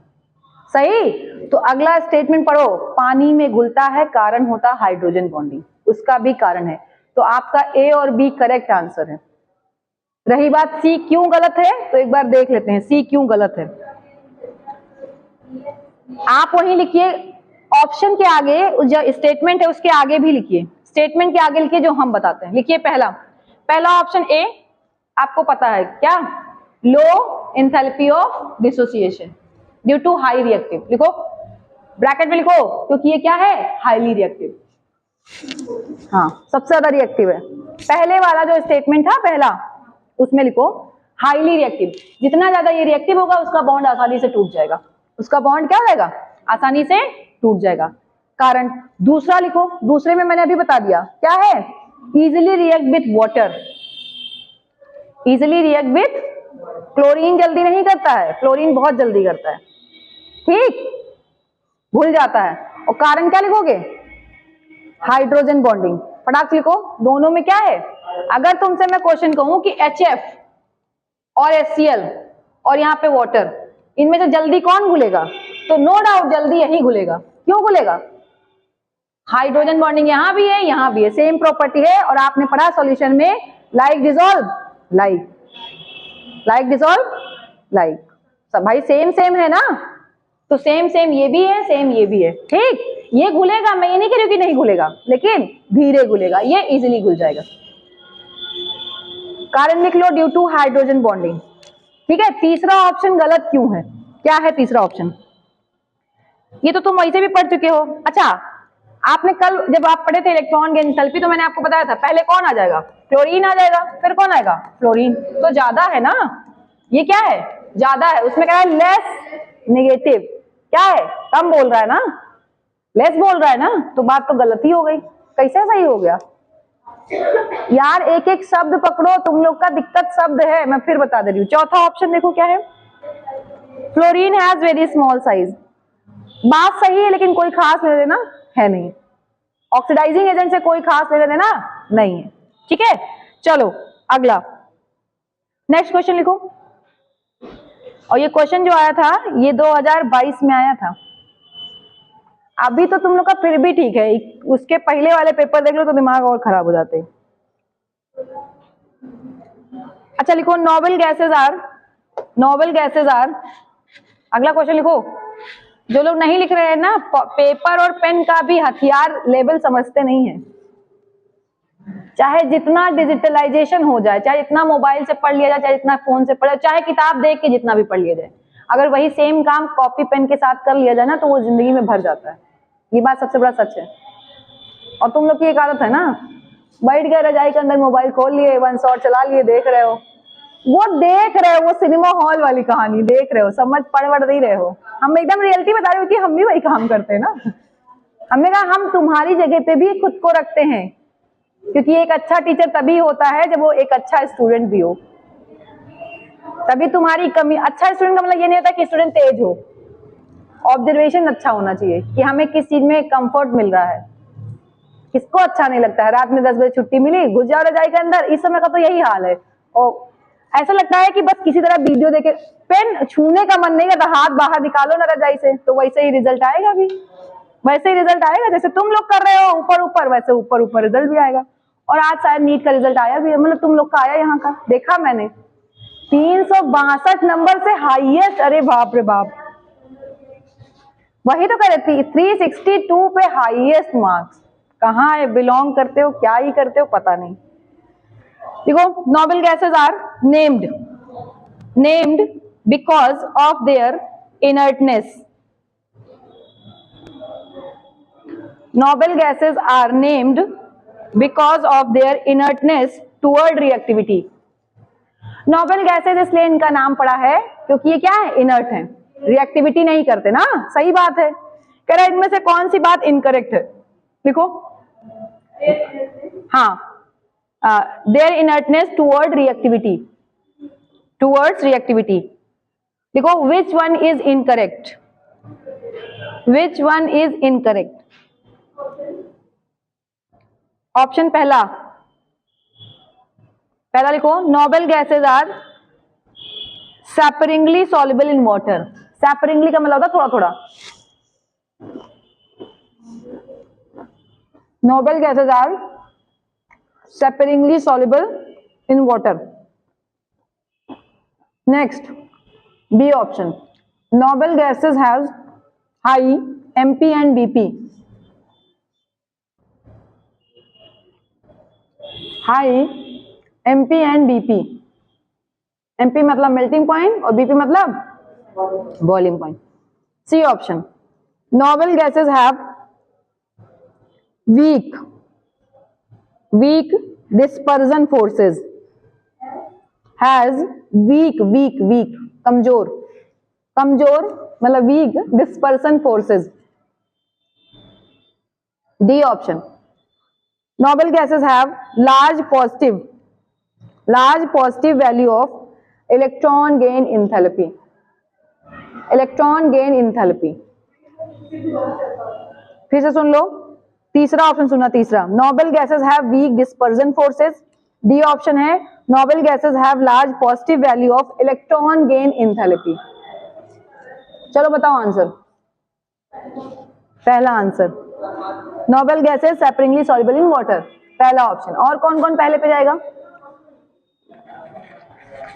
Speaker 1: सही। तो अगला स्टेटमेंट पढ़ो, पानी में घुलता है, कारण होता हाइड्रोजन बॉन्डिंग, उसका भी कारण है। तो आपका ए और बी करेक्ट आंसर है। रही बात सी क्यों गलत है, तो एक बार देख लेते हैं सी क्यों गलत है। आप वहीं लिखिए, ऑप्शन के आगे जो स्टेटमेंट है उसके आगे भी लिखिए, स्टेटमेंट के आगे लिखिए जो हम बताते हैं। लिखिए पहला ऑप्शन ए, आपको पता है क्या, low enthalpy of dissociation due to high reactive. लिखो, ब्रैकेट में लिखो, क्योंकि ये क्या है, हाईली रिएक्टिव। हाँ, सबसे ज्यादा रिएक्टिव है। पहले वाला जो स्टेटमेंट था पहला, उसमें लिखो हाईली रिएक्टिव। जितना ज्यादा ये रिएक्टिव होगा उसका बॉन्ड आसानी से टूट जाएगा, उसका बॉन्ड क्या हो जाएगा, आसानी से टूट जाएगा। कारण दूसरा लिखो, दूसरे में मैंने अभी बता दिया क्या है, easily react with water. Easily react with, chlorine जल्दी नहीं करता है, फ्लोरीन बहुत जल्दी करता है, ठीक, भूल जाता है। और कारण क्या लिखोगे, हाइड्रोजन बॉन्डिंग। फटाक लिखो, दोनों में क्या है। अगर तुमसे मैं क्वेश्चन कहूं कि HF और HCl और यहाँ पे वाटर, इनमें से जल्दी कौन घुलेगा, तो नो डाउट जल्दी यही घुलेगा। क्यों घुलेगा, हाइड्रोजन बॉन्डिंग यहाँ भी है, यहाँ भी है, सेम प्रॉपर्टी है। और आपने पढ़ा सॉल्यूशन में, like dissolve like, like dissolve like, सब भाई सेम सेम है ना। तो सेम सेम ये भी है, सेम ये भी है, ठीक। ये घुलेगा, मैं ये नहीं कह रही हूँ कि नहीं घुलेगा, लेकिन धीरे घुलेगा, ये इजीली घुल जाएगा। कारण लिख लो, ड्यू टू हाइड्रोजन बॉन्डिंग, ठीक है। तीसरा ऑप्शन गलत क्यों है, क्या है तीसरा ऑप्शन, ये तो तुम वैसे भी पढ़ चुके हो। अच्छा, आपने कल जब आप पढ़े थे इलेक्ट्रॉन की एंथैल्पी, तो मैंने आपको बताया था पहले कौन आ जाएगा, क्लोरीन आ जाएगा, फिर कौन आएगा, फ्लोरीन। तो ज्यादा है ना, ये क्या है, ज्यादा है। उसमें क्या है, लेस नेगेटिव, क्या है, कम बोल रहा है ना, लेस बोल रहा है ना, तो बात तो गलत ही हो गई। कैसे सही हो गया यार, एक एक शब्द पकड़ो, तुम लोग का दिक्कत शब्द है, मैं फिर बता दे रही हूँ। चौथा ऑप्शन देखो क्या है, fluorine has very small size. बात सही है, लेकिन कोई खास लेना देना है नहीं, ऑक्सीडाइजिंग एजेंट से कोई खास लेना देना नहीं है, ठीक है। चलो अगला, नेक्स्ट क्वेश्चन लिखो। और ये क्वेश्चन जो आया था ये 2022 में आया था। अभी तो तुम लोग का फिर भी ठीक है, उसके पहले वाले पेपर देख लो तो दिमाग और खराब हो जाते। अच्छा लिखो, नोबल गैसेज आर, अगला क्वेश्चन लिखो। जो लोग नहीं लिख रहे हैं ना, पेपर और पेन का भी हथियार लेवल समझते नहीं है। चाहे जितना डिजिटलाइजेशन हो जाए, चाहे जितना मोबाइल से पढ़ लिया जाए, चाहे जितना फोन से पढ़, चाहे किताब देख के जितना भी पढ़ लिया जाए, अगर वही सेम काम कॉपी पेन के साथ कर लिया जाए ना तो वो जिंदगी में भर जाता है। ये बात सबसे बड़ा सच है। और तुम लोग की एक आदत है ना, बैठ गए रजाई के अंदर, मोबाइल खोल लिए, वन शॉट चला लिए, देख रहे हो, वो सिनेमा हॉल वाली कहानी देख रहे हो, समझ पढ़ नहीं रहे हो। हम एकदम रियलिटी बता रहे हो कि हम भी वही काम करते हैं ना। हमने कहा हम तुम्हारी जगह पे भी खुद को रखते हैं, क्योंकि एक अच्छा टीचर तभी होता है जब वो एक अच्छा स्टूडेंट भी हो। तभी तुम्हारी कमी, अच्छा स्टूडेंट का मतलब ये नहीं होता कि स्टूडेंट तेज हो, ऑब्जर्वेशन अच्छा होना चाहिए कि हमें किस चीज में कंफर्ट मिल रहा है। किसको अच्छा नहीं लगता है रात में 10 बजे छुट्टी मिली, घुस जाओ रजाई के अंदर, इस समय का तो यही हाल है। और ऐसा लगता है कि बस किसी तरह वीडियो देखे, पेन छूने का मन नहीं करता, हाथ बाहर निकालो ना रजाई से, तो वैसे ही रिजल्ट आएगा भी, वैसे ही रिजल्ट आएगा जैसे तुम लोग कर रहे हो ऊपर ऊपर, वैसे ऊपर ऊपर रिजल्ट भी आएगा। और आज शायद नीट का रिजल्ट आया भी है, मतलब तुम लोग का आया, यहाँ का देखा मैंने, 362 नंबर से हाईएस्ट। अरे बाप रे बाप, वही तो कह रही थी, 362 पे हाईएस्ट मार्क्स। कहाँ है, बिलोंग करते हो, क्या ही करते हो पता नहीं। देखो, noble gases are named because of their inertness. Noble gases are named because of their inertness toward reactivity. Noble gases इसलिए इनका नाम पड़ा है क्योंकि ये क्या है, इनर्ट है, रिएक्टिविटी नहीं करते ना। सही बात है। कह रहा है इनमें से कौन सी बात इनकरेक्ट है, लिखो। हाँ, there inertness toward reactivity, towards reactivity. लिखो, which one is incorrect, which one is incorrect. Option पहला लिखो, noble gases are sparingly soluble in water. Sparingly का मतलब होता थोड़ा थोड़ा। Noble gases are sparingly soluble in water. Next, B option, noble gases have high MP and BP। High MP and BP। MP मतलब melting point और BP मतलब boiling point. C option, noble gases have weak dispersion forces. Has weak कमजोर मतलब weak dispersion forces. D option, noble gases have large positive value of electron gain enthalpy. Electron gain enthalpy. फिर से सुन लो, तीसरा option सुनना, तीसरा, noble gases have weak dispersion forces. D option है, noble gases have large positive value of electron gain enthalpy. चलो बताओ आंसर। पहला answer, noble gases sparingly soluble in water, पहला ऑप्शन। और कौन कौन पहले पे जाएगा?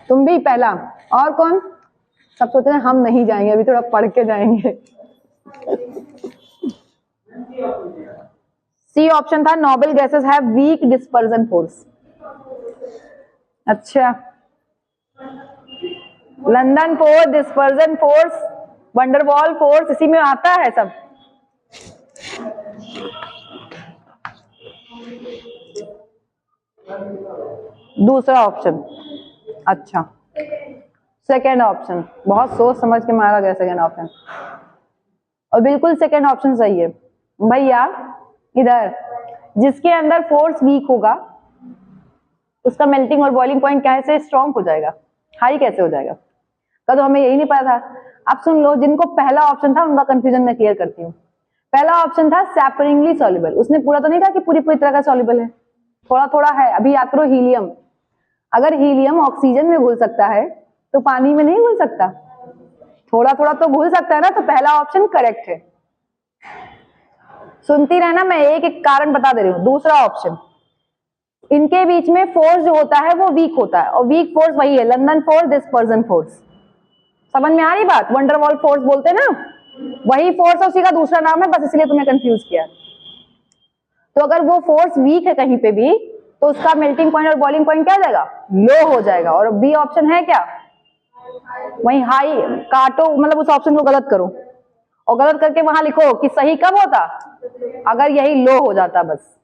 Speaker 1: तुम भी पहला। और कौन? सब सोच रहे हैं हम नहीं जाएंगे, अभी थोड़ा पढ़ के जाएंगे। सी ऑप्शन था, noble gases have weak dispersion force. अच्छा, London force, dispersion force, van der Waals force, इसी में आता है सब। दूसरा ऑप्शन, अच्छा सेकेंड ऑप्शन, बहुत सोच समझ के मारा गया सेकेंड ऑप्शन, और बिल्कुल सेकेंड ऑप्शन सही है भैया। इधर जिसके अंदर फोर्स वीक होगा उसका मेल्टिंग और बॉइलिंग पॉइंट कैसे स्ट्रॉन्ग हो जाएगा, हाई कैसे हो जाएगा? तो हमें यही नहीं पता था। अब सुन लो, जिनको पहला ऑप्शन था उनका कंफ्यूजन मैं क्लियर करती हूँ। पहला ऑप्शन था सेपरिंगली सॉल्युबल, उसने पूरा तो नहीं कहा कि पूरी तरह का सॉल्युबल है, थोड़ा थोड़ा है। अभी याद करो, हीलियम, अगर हीलियम ऑक्सीजन में घुल सकता है तो पानी में नहीं घुल सकता? थोड़ा थोड़ा तो घुल सकता है ना, तो पहला ऑप्शन करेक्ट है। सुनती रहना, मैं एक एक कारण बता दे रही हूं। दूसरा ऑप्शन, इनके बीच में फोर्स जो होता है वो वीक होता है, और वीक फोर्स वही है लंदन फोर्स, डिस्पर्जन फोर्स। समझ में आ रही बात? वंडरवॉल फोर्स बोलते हैं ना, वही फोर्स है, उसी का दूसरा नाम है, बस इसलिए तुम्हें कंफ्यूज किया। तो अगर वो फोर्स वीक है कहीं पे भी, तो उसका मेल्टिंग पॉइंट और बॉइलिंग पॉइंट क्या हो जाएगा? लो हो जाएगा। और बी ऑप्शन है क्या? वही हाई। काटो, मतलब उस ऑप्शन को गलत करो, और गलत करके वहां लिखो कि सही कब होता? अगर यही लो हो जाता बस।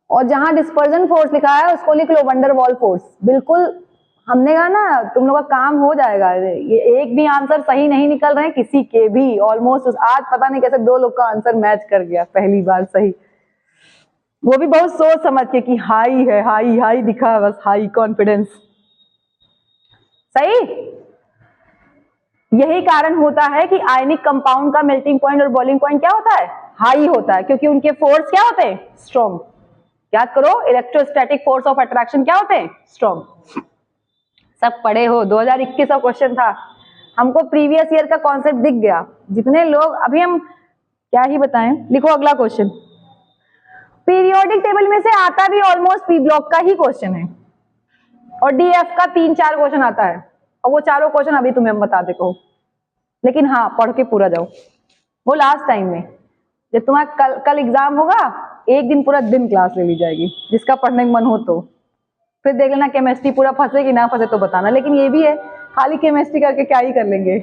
Speaker 1: और जहां डिस्पर्जन फोर्स लिखा है उसको लिख लो वंडरवॉल फोर्स। बिल्कुल, हमने कहा ना तुम लोग का काम हो जाएगा। ये एक भी आंसर सही नहीं निकल रहे हैं किसी के भी, ऑलमोस्ट। आज पता नहीं कैसे 2 लोग का आंसर मैच कर गया पहली बार सही, वो भी बहुत सोच समझ के कि हाई है, हाई हाई दिखा, बस हाई कॉन्फिडेंस। सही। यही कारण होता है कि आयनिक कंपाउंड का मेल्टिंग पॉइंट और बॉइलिंग पॉइंट क्या होता है? हाई होता है, क्योंकि उनके फोर्स क्या होते हैं? स्ट्रॉन्ग। याद करो, इलेक्ट्रोस्टैटिक फोर्स ऑफ अट्रैक्शन क्या होते हैं? स्ट्रॉन्ग। सब पढ़े हो, 2021 का क्वेश्चन था, हमको प्रीवियस ईयर का कॉन्सेप्ट दिख गया। जितने लोग, अभी हम क्या ही बताएं। लिखो अगला क्वेश्चन। पीरियोडिक टेबल में से आता भी ऑलमोस्ट पी ब्लॉक का ही क्वेश्चन है, और डीएफ का 3-4 क्वेश्चन आता है, और वो चारों क्वेश्चन अभी तुम्हें हम बता दे कहो। लेकिन हाँ, पढ़ के पूरा जाओ। वो लास्ट टाइम में, जब तुम्हारा कल एग्जाम होगा, एक दिन पूरा दिन क्लास ले ली जाएगी, जिसका पढ़ने का मन हो तो। फिर देख लेना केमिस्ट्री पूरा फंसे कि ना फंसे तो बताना। लेकिन ये भी है, खाली केमिस्ट्री करके क्या ही कर लेंगे।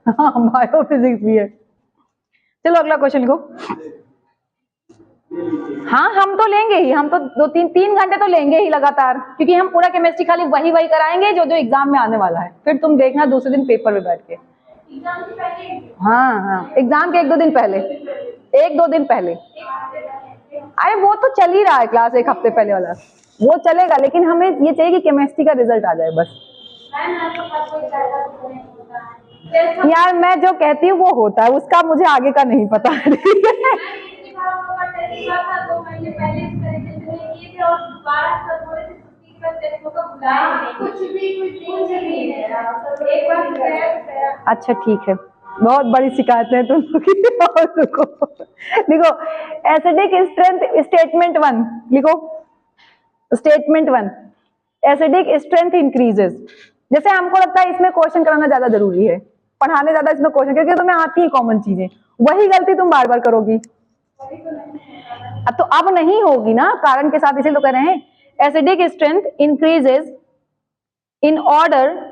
Speaker 1: हाँ, बायोफिजिक्स भी है। चलो अगला क्वेश्चन लिखो। हाँ, हम तो लेंगे ही, हम तो 2-3 घंटे तो लेंगे ही लगातार, क्योंकि हम पूरा केमिस्ट्री खाली वही कराएंगे जो जो एग्जाम में आने वाला है। फिर तुम देखना दूसरे दिन पेपर में बैठ के। हाँ, एग्जाम के 1-2 दिन पहले, 1-2 दिन पहले। अरे वो तो चल ही रहा है क्लास, 1 हफ्ते पहले वाला वो चलेगा, लेकिन हमें ये चाहिए कि केमिस्ट्री का रिजल्ट आ जाए बस। यार मैं जो कहती हूँ वो होता है, उसका मुझे आगे का नहीं पता। अच्छा ठीक है, बहुत बड़ी शिकायत है तुम लोग की। और लिखो एसिडिक स्ट्रेंथ स्टेटमेंट 1 लिखो। Statement 1, acidic strength increases. जैसे हमको लगता है इसमें क्वेश्चन कराना ज्यादा जरूरी है, पढ़ाने ज्यादा इसमें क्वेश्चन, क्योंकि तुम्हें आती है कॉमन चीजें, वही गलती तुम बार बार करोगी। तो अब नहीं होगी ना, कारण के साथ, इसे तो कह रहे हैं acidic strength increases in order.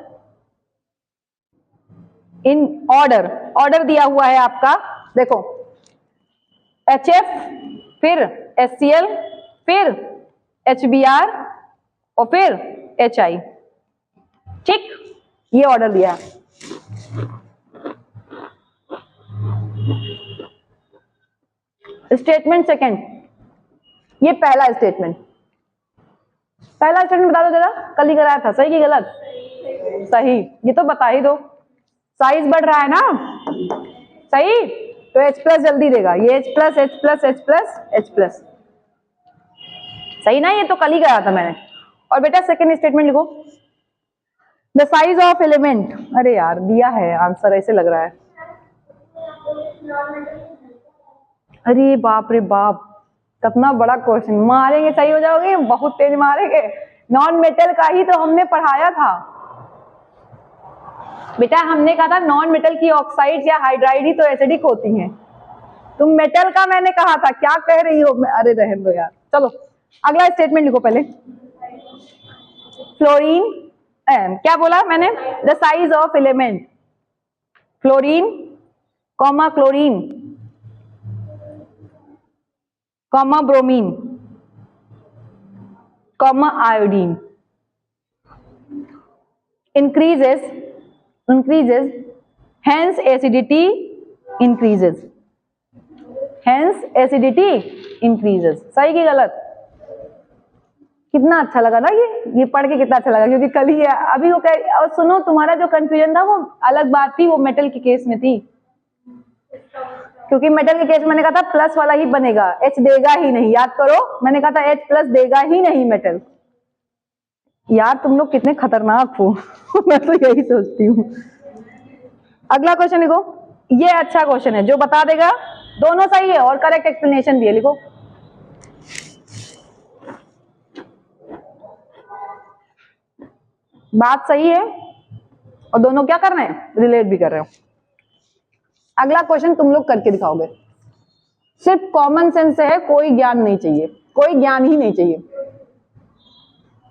Speaker 1: Order दिया हुआ है आपका, देखो HF, फिर HCl, फिर HBr, और फिर HI। ठीक, ये ऑर्डर दिया। स्टेटमेंट सेकंड, ये पहला स्टेटमेंट बता दो जरा, कल ही कराया था, सही कि गलत? सही। ये तो बता ही दो, साइज बढ़ रहा है ना, सही। तो H+ जल्दी देगा, ये H+, H+, H+, H+, सही ना? ये तो कल ही कराया था मैंने। और बेटा सेकंड स्टेटमेंट लिखो, द साइज ऑफ एलिमेंट। अरे यार दिया है आंसर, ऐसे लग रहा है। अरे बाप रे बाप, कितना बड़ा क्वेश्चन। मारेंगे सही हो जाओगे, बहुत तेज मारेंगे। नॉन मेटल का ही तो हमने पढ़ाया था बेटा, हमने कहा था नॉन मेटल की ऑक्साइड या हाइड्राइड ही तो एसिडिक होती हैं। तुम मेटल का मैंने कहा था, क्या कह रही हो? अरे रहने दो यार। चलो अगला स्टेटमेंट लिखो पहले। फ्लोरीन, क्या बोला मैंने? The size of element, fluorine comma chlorine comma bromine comma iodine increases, hence acidity increases, hence acidity increases। सही कि गलत? कितना अच्छा लगा ना ये पढ़ के, कितना अच्छा लगा, क्योंकि कल ही अभी वो कह। और सुनो, तुम्हारा जो कंफ्यूजन था वो अलग बात थी, वो मेटल के केस में थी, क्योंकि मेटल के केस में मैंने कहा था प्लस वाला ही बनेगा, H देगा ही नहीं। याद करो, मैंने कहा था H+ देगा ही नहीं मेटल। यार तुम लोग कितने खतरनाक हो मैं तो यही सोचती हूँ। अगला क्वेश्चन लिखो, ये अच्छा क्वेश्चन है, जो बता देगा दोनों सही है और करेक्ट एक्सप्लेनेशन भी है, लिखो। बात सही है और दोनों क्या कर रहे हैं, रिलेट भी कर रहे हो। अगला क्वेश्चन तुम लोग करके दिखाओगे, सिर्फ कॉमन सेंस है, कोई ज्ञान नहीं चाहिए, कोई ज्ञान ही नहीं चाहिए।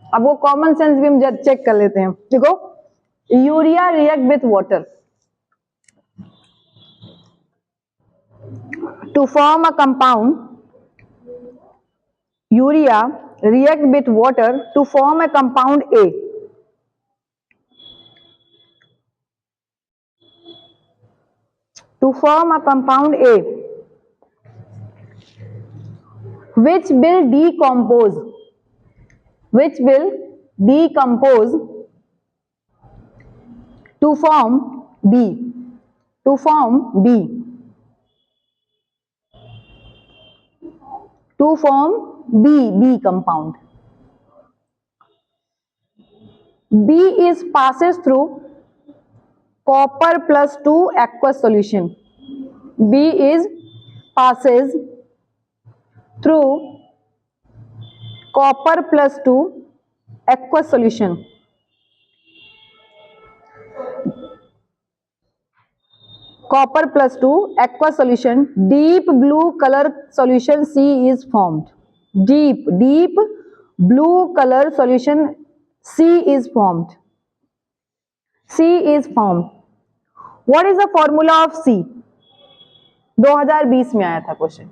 Speaker 1: अब वो कॉमन सेंस भी हम चेक कर लेते हैं। देखो, urea react with water to form a compound, urea react with water to form a compound A. To form a compound A, which will decompose to form B, B compound. B is passes through copper plus 2 aqueous solution. B is passes through copper plus 2 aqueous solution. Copper plus 2 aqueous solution, deep blue color solution C is formed. Deep blue color solution C is formed. C is formed. What is the formula of C? 2020 में आया था question.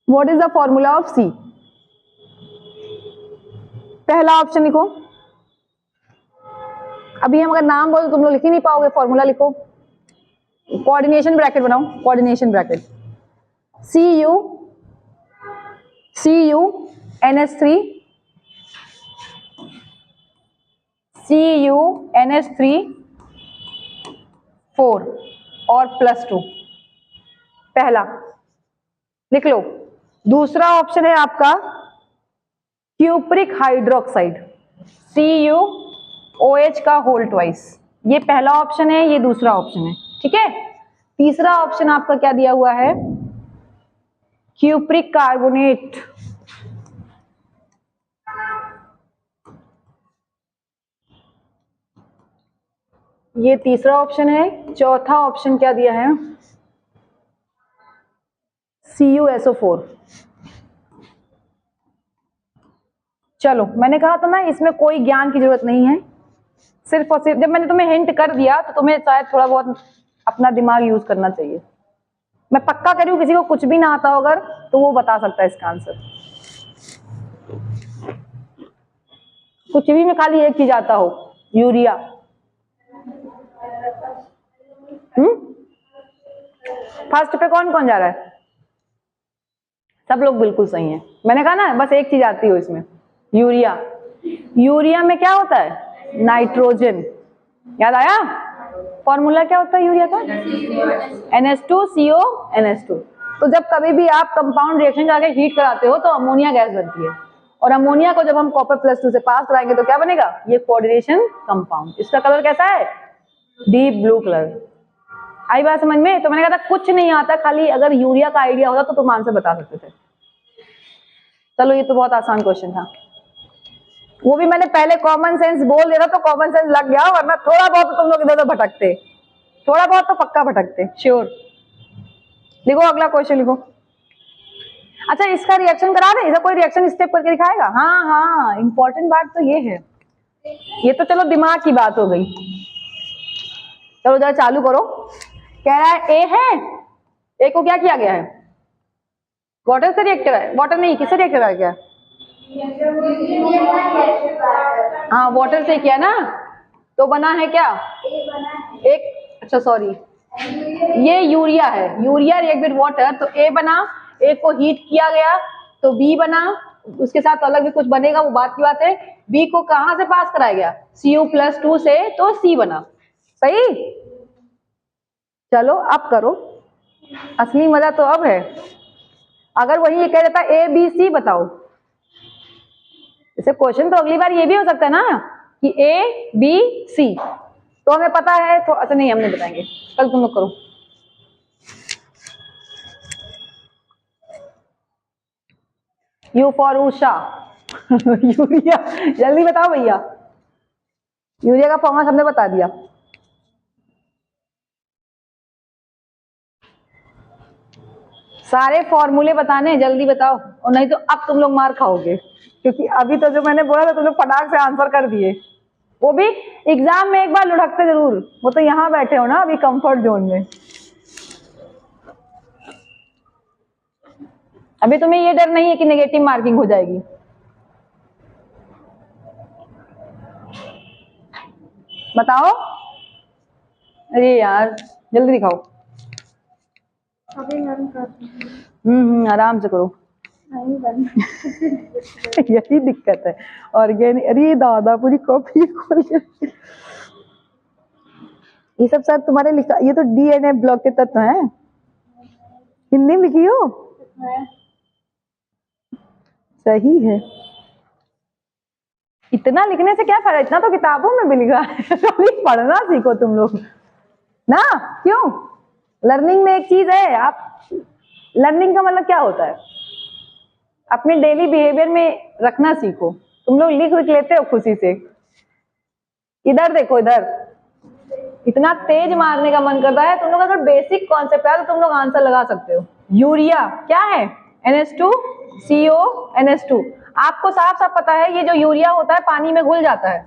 Speaker 1: What is the formula of C? पहला option लिखो। अभी हम अगर नाम बोलो तो तुम लोग लिख ही नहीं पाओगे, फॉर्मूला लिखो। कोऑर्डिनेशन ब्रैकेट बनाओ, कोऑर्डिनेशन ब्रैकेट, Cu NH3 4 और +2, पहला लिख लो। दूसरा ऑप्शन है आपका क्यूप्रिक हाइड्रोक्साइड, CuOH का होल ट्वाइस, ये पहला ऑप्शन है, ये दूसरा ऑप्शन है, ठीक है। तीसरा ऑप्शन आपका क्या दिया हुआ है, क्यूप्रिक कार्बोनेट, ये तीसरा ऑप्शन है। चौथा ऑप्शन क्या दिया है, CuSO4। चलो, मैंने कहा था ना इसमें कोई ज्ञान की जरूरत नहीं है, सिर्फ और सिर्फ जब मैंने तुम्हें हिंट कर दिया तो तुम्हें शायद थोड़ा बहुत अपना दिमाग यूज करना चाहिए। मैं पक्का करूँ किसी को कुछ भी ना आता हो अगर, तो वो बता सकता है इसका आंसर। कुछ भी में खाली एक चीज आता हो, यूरिया। फर्स्ट पे कौन कौन जा रहा है, सब लोग बिल्कुल सही हैं। मैंने कहा ना बस एक चीज आती हो इसमें, यूरिया। यूरिया में क्या होता है, नाइट्रोजन। याद आया फॉर्मूला क्या होता है यूरिया का, NH2CO NH2। तो जब कभी भी आप कंपाउंड रिएक्शन जाके हीट कराते हो तो अमोनिया गैस बनती है, और अमोनिया को जब हम कॉपर +2 से पास कराएंगे तो क्या बनेगा, ये कोऑर्डिनेशन कंपाउंड। इसका कलर कैसा है, डीप ब्लू कलर। आई बात समझ में। तो मैंने कहा था कुछ नहीं आता, खाली अगर यूरिया का आइडिया होता तो तुम आंसर बता सकते थे। चलो, ये तो बहुत आसान क्वेश्चन था, वो भी मैंने पहले कॉमन सेंस बोल दिया था तो कॉमन सेंस लग गया, वरना थोड़ा बहुत तो तुम लोग इधर उधर भटकते, थोड़ा बहुत तो पक्का भटकते, श्योर। लिखो अगला क्वेश्चन लिखो। अच्छा, इसका रिएक्शन करा दे, इसका कोई रिएक्शन स्टेप करके दिखाएगा। हाँ हाँ, इंपॉर्टेंट बात तो ये है, ये तो चलो दिमाग की बात हो गई। चलो जरा चालू करो। कह रहा है ए है, ए को क्या किया गया है, वाटर से रिएक्ट करा है, वाटर नहीं किससे रिएक्ट करा गया, हाँ वाटर से किया ना, तो बना है क्या, एक, अच्छा सॉरी, ये यूरिया है, यूरिया रिएक्ट विद वाटर, तो ए बना, ए को हीट किया गया तो बी बना, उसके साथ अलग भी कुछ बनेगा वो बात की बात है। बी को कहां से पास कराया गया, Cu+2 से, तो सी बना, सही। चलो अब करो, असली मजा तो अब है। अगर वही ये कह देता A B C बताओ, जैसे क्वेश्चन तो अगली बार ये भी हो सकता है ना कि A B C, तो हमें पता है तो अच्छा नहीं, हम नहीं बताएंगे, कल तुम लोग करो। U for Usha. यूरिया, जल्दी बताओ भैया, यूरिया का फॉर्मूला सबने बता दिया। सारे फॉर्मूले बताने, जल्दी बताओ, और नहीं तो अब तुम लोग मार खाओगे, क्योंकि अभी तो जो मैंने बोला था तुम लोग फटाक से आंसर कर दिए, वो भी एग्जाम में एक बार लुढ़कते जरूर, वो तो यहाँ बैठे हो ना अभी कंफर्ट जोन में। अभी तुम्हें ये डर नहीं है कि नेगेटिव मार्किंग हो जाएगी। बताओ, अरे यार जल्दी दिखाओ।
Speaker 2: अभी लर्न कर रही हूँ।
Speaker 1: आराम से करो।
Speaker 2: नहीं बन
Speaker 1: यही दिक्कत है। ऑर्गेनिक, अरे दादा पूरी कॉपी खोल के, ये सब शायद तुम्हारे लिखा, ये तो डीएनए ब्लॉक के तत्व हैं, हिंदी में लिखी हो। सही है, इतना लिखने से क्या फायदा, इतना तो किताबों में भी लिखा है। पढ़ना सीखो तुम लोग ना, क्यों? लर्निंग में एक चीज है, आप लर्निंग का मतलब क्या होता है, अपने डेली बिहेवियर में रखना सीखो। तुम लोग लिख लेते हो खुशी से। इधर देखो, इधर इतना तेज मारने का मन करता है, तुम लोग अगर बेसिक कॉन्सेप्ट है तो तुम लोग आंसर लगा सकते हो। यूरिया क्या है? NH2 CO NH2। आपको साफ साफ पता है ये जो यूरिया होता है पानी में घुल जाता है।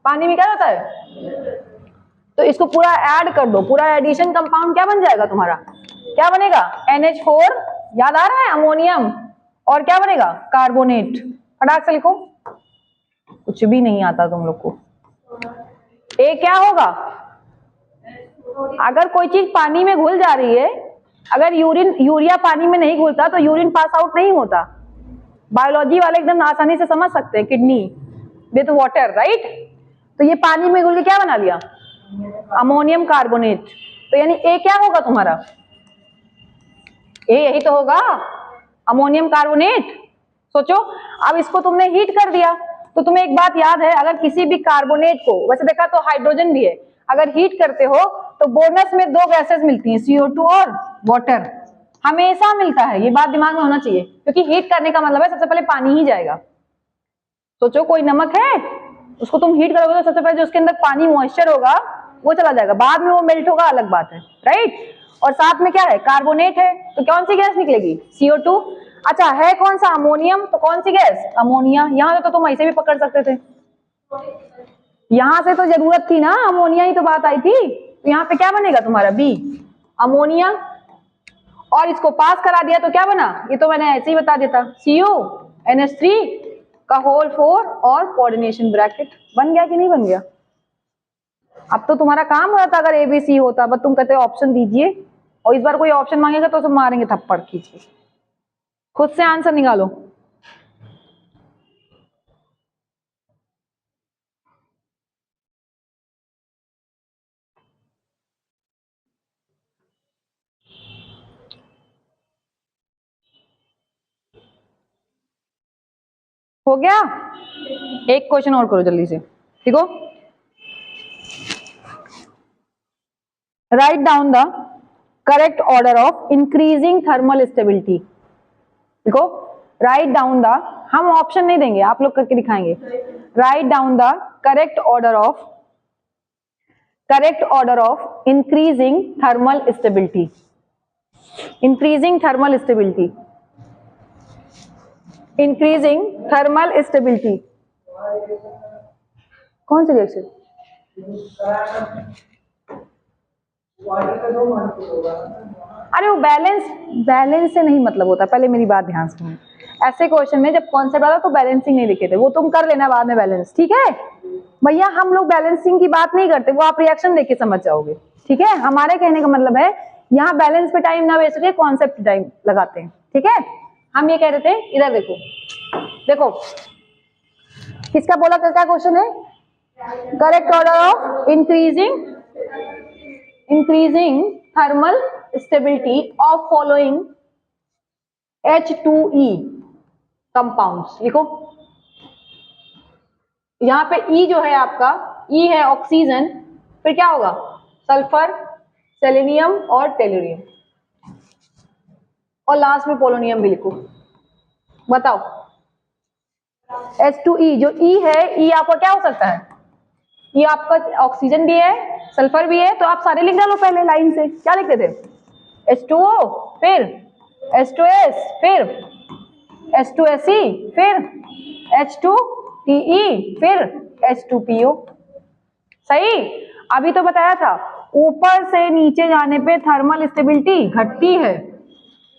Speaker 1: पानी में क्या होता है? तो इसको पूरा ऐड कर दो, पूरा एडिशन कंपाउंड क्या बन जाएगा तुम्हारा? क्या बनेगा? NH4, याद आ रहा है, अमोनियम, और क्या बनेगा? कार्बोनेट। फटाक से लिखो, कुछ भी नहीं आता तुम लोग को। ए क्या होगा? अगर कोई चीज पानी में घुल जा रही है, अगर यूरिया पानी में नहीं घुलता तो यूरिन पास आउट नहीं होता। बायोलॉजी वाले एकदम आसानी से समझ सकते हैं, किडनी विद वाटर, राइट? तो ये पानी में घुल के क्या बना लिया? Ammonium carbonate. तो यानी ए क्या होगा तुम्हारा? ए यही तो होगा, अमोनियम कार्बोनेट। सोचो, अब इसको तुमने हीट कर दिया तो तुम्हें एक बात याद है, अगर किसी भी कार्बोनेट को, वैसे देखा तो हाइड्रोजन भी है, अगर हीट करते हो तो बोनस में दो गैसेस मिलती हैं, CO2 और वाटर, हमेशा मिलता है। ये बात दिमाग में होना चाहिए, क्योंकि हीट करने का मतलब है सबसे पहले पानी ही जाएगा। सोचो कोई नमक है, उसको तुम हीट करोगे तो सबसे पहले जो उसके अंदर पानी मॉइस्चर होगा वो चला जाएगा, बाद में वो मेल्ट होगा, अलग बात है, राइट? और साथ में क्या है? कार्बोनेट है, तो कौन सी गैस निकलेगी? CO2। अच्छा है कौन सा? अमोनियम, तो कौन सी गैस? अमोनिया। यहाँ से तो तुम ऐसे भी पकड़ सकते थे, यहां से तो जरूरत थी ना, अमोनिया ही तो बात आई थी, तो यहाँ पे क्या बनेगा तुम्हारा? B, ammonia. और इसको पास करा दिया तो क्या बना? ये तो मैंने ऐसे ही बता देता, CuNH3 का होल 4 और कोऑर्डिनेशन ब्रैकेट। बन गया कि नहीं बन गया? अब तो तुम्हारा काम होता अगर ABC होता, बट तुम कहते हो ऑप्शन दीजिए, और इस बार कोई ऑप्शन मांगेगा तो सब मारेंगे थप्पड़ खींच। खुद से आंसर निकालो। हो गया? एक क्वेश्चन और करो जल्दी से, ठीक हो? Write down the correct order of increasing thermal stability. देखो, राइट डाउन द, हम ऑप्शन नहीं देंगे, आप लोग करके दिखाएंगे। Write down the correct order of increasing thermal stability. Increasing thermal stability, increasing thermal stability. कौन सी रिएक्शन? अरे वो बैलेंस से नहीं मतलब होता, पहले मेरी बात ध्यान सुनो। ऐसे क्वेश्चन में जब कॉन्सेप्ट आता तो बैलेंसिंग नहीं लिखे थे, वो तुम कर लेना बाद में बैलेंस, ठीक है भैया? हम लोग बैलेंसिंग की बात नहीं करते, वो आप रिएक्शन देख के समझ जाओगे, ठीक है? हमारे कहने का मतलब है यहाँ बैलेंस पे टाइम ना वेस्ट करके कॉन्सेप्ट टाइम लगाते हैं, ठीक है? हम ये कह रहे थे, इधर देखो, देखो किसका बोला, क्या क्वेश्चन है? Correct order of increasing thermal stability of following H2E compounds. लिखो, यहाँ पे ई जो है आपका, ई है ऑक्सीजन, फिर क्या होगा, सल्फर, सेलेनियम और टेलुरियम, और लास्ट में पोलोनियम भी लिखो। बताओ H2E, जो ई है, ई आपका क्या हो सकता है, ये आपका ऑक्सीजन भी है, सल्फर भी है, तो आप सारे लिख डालो पहले लाइन से। क्या लिखते थे, H2O, फिर H2S, फिर H2Se, फिर H2Te, फिर H2PO। सही। अभी तो बताया था ऊपर से नीचे जाने पे थर्मल स्टेबिलिटी घटती है,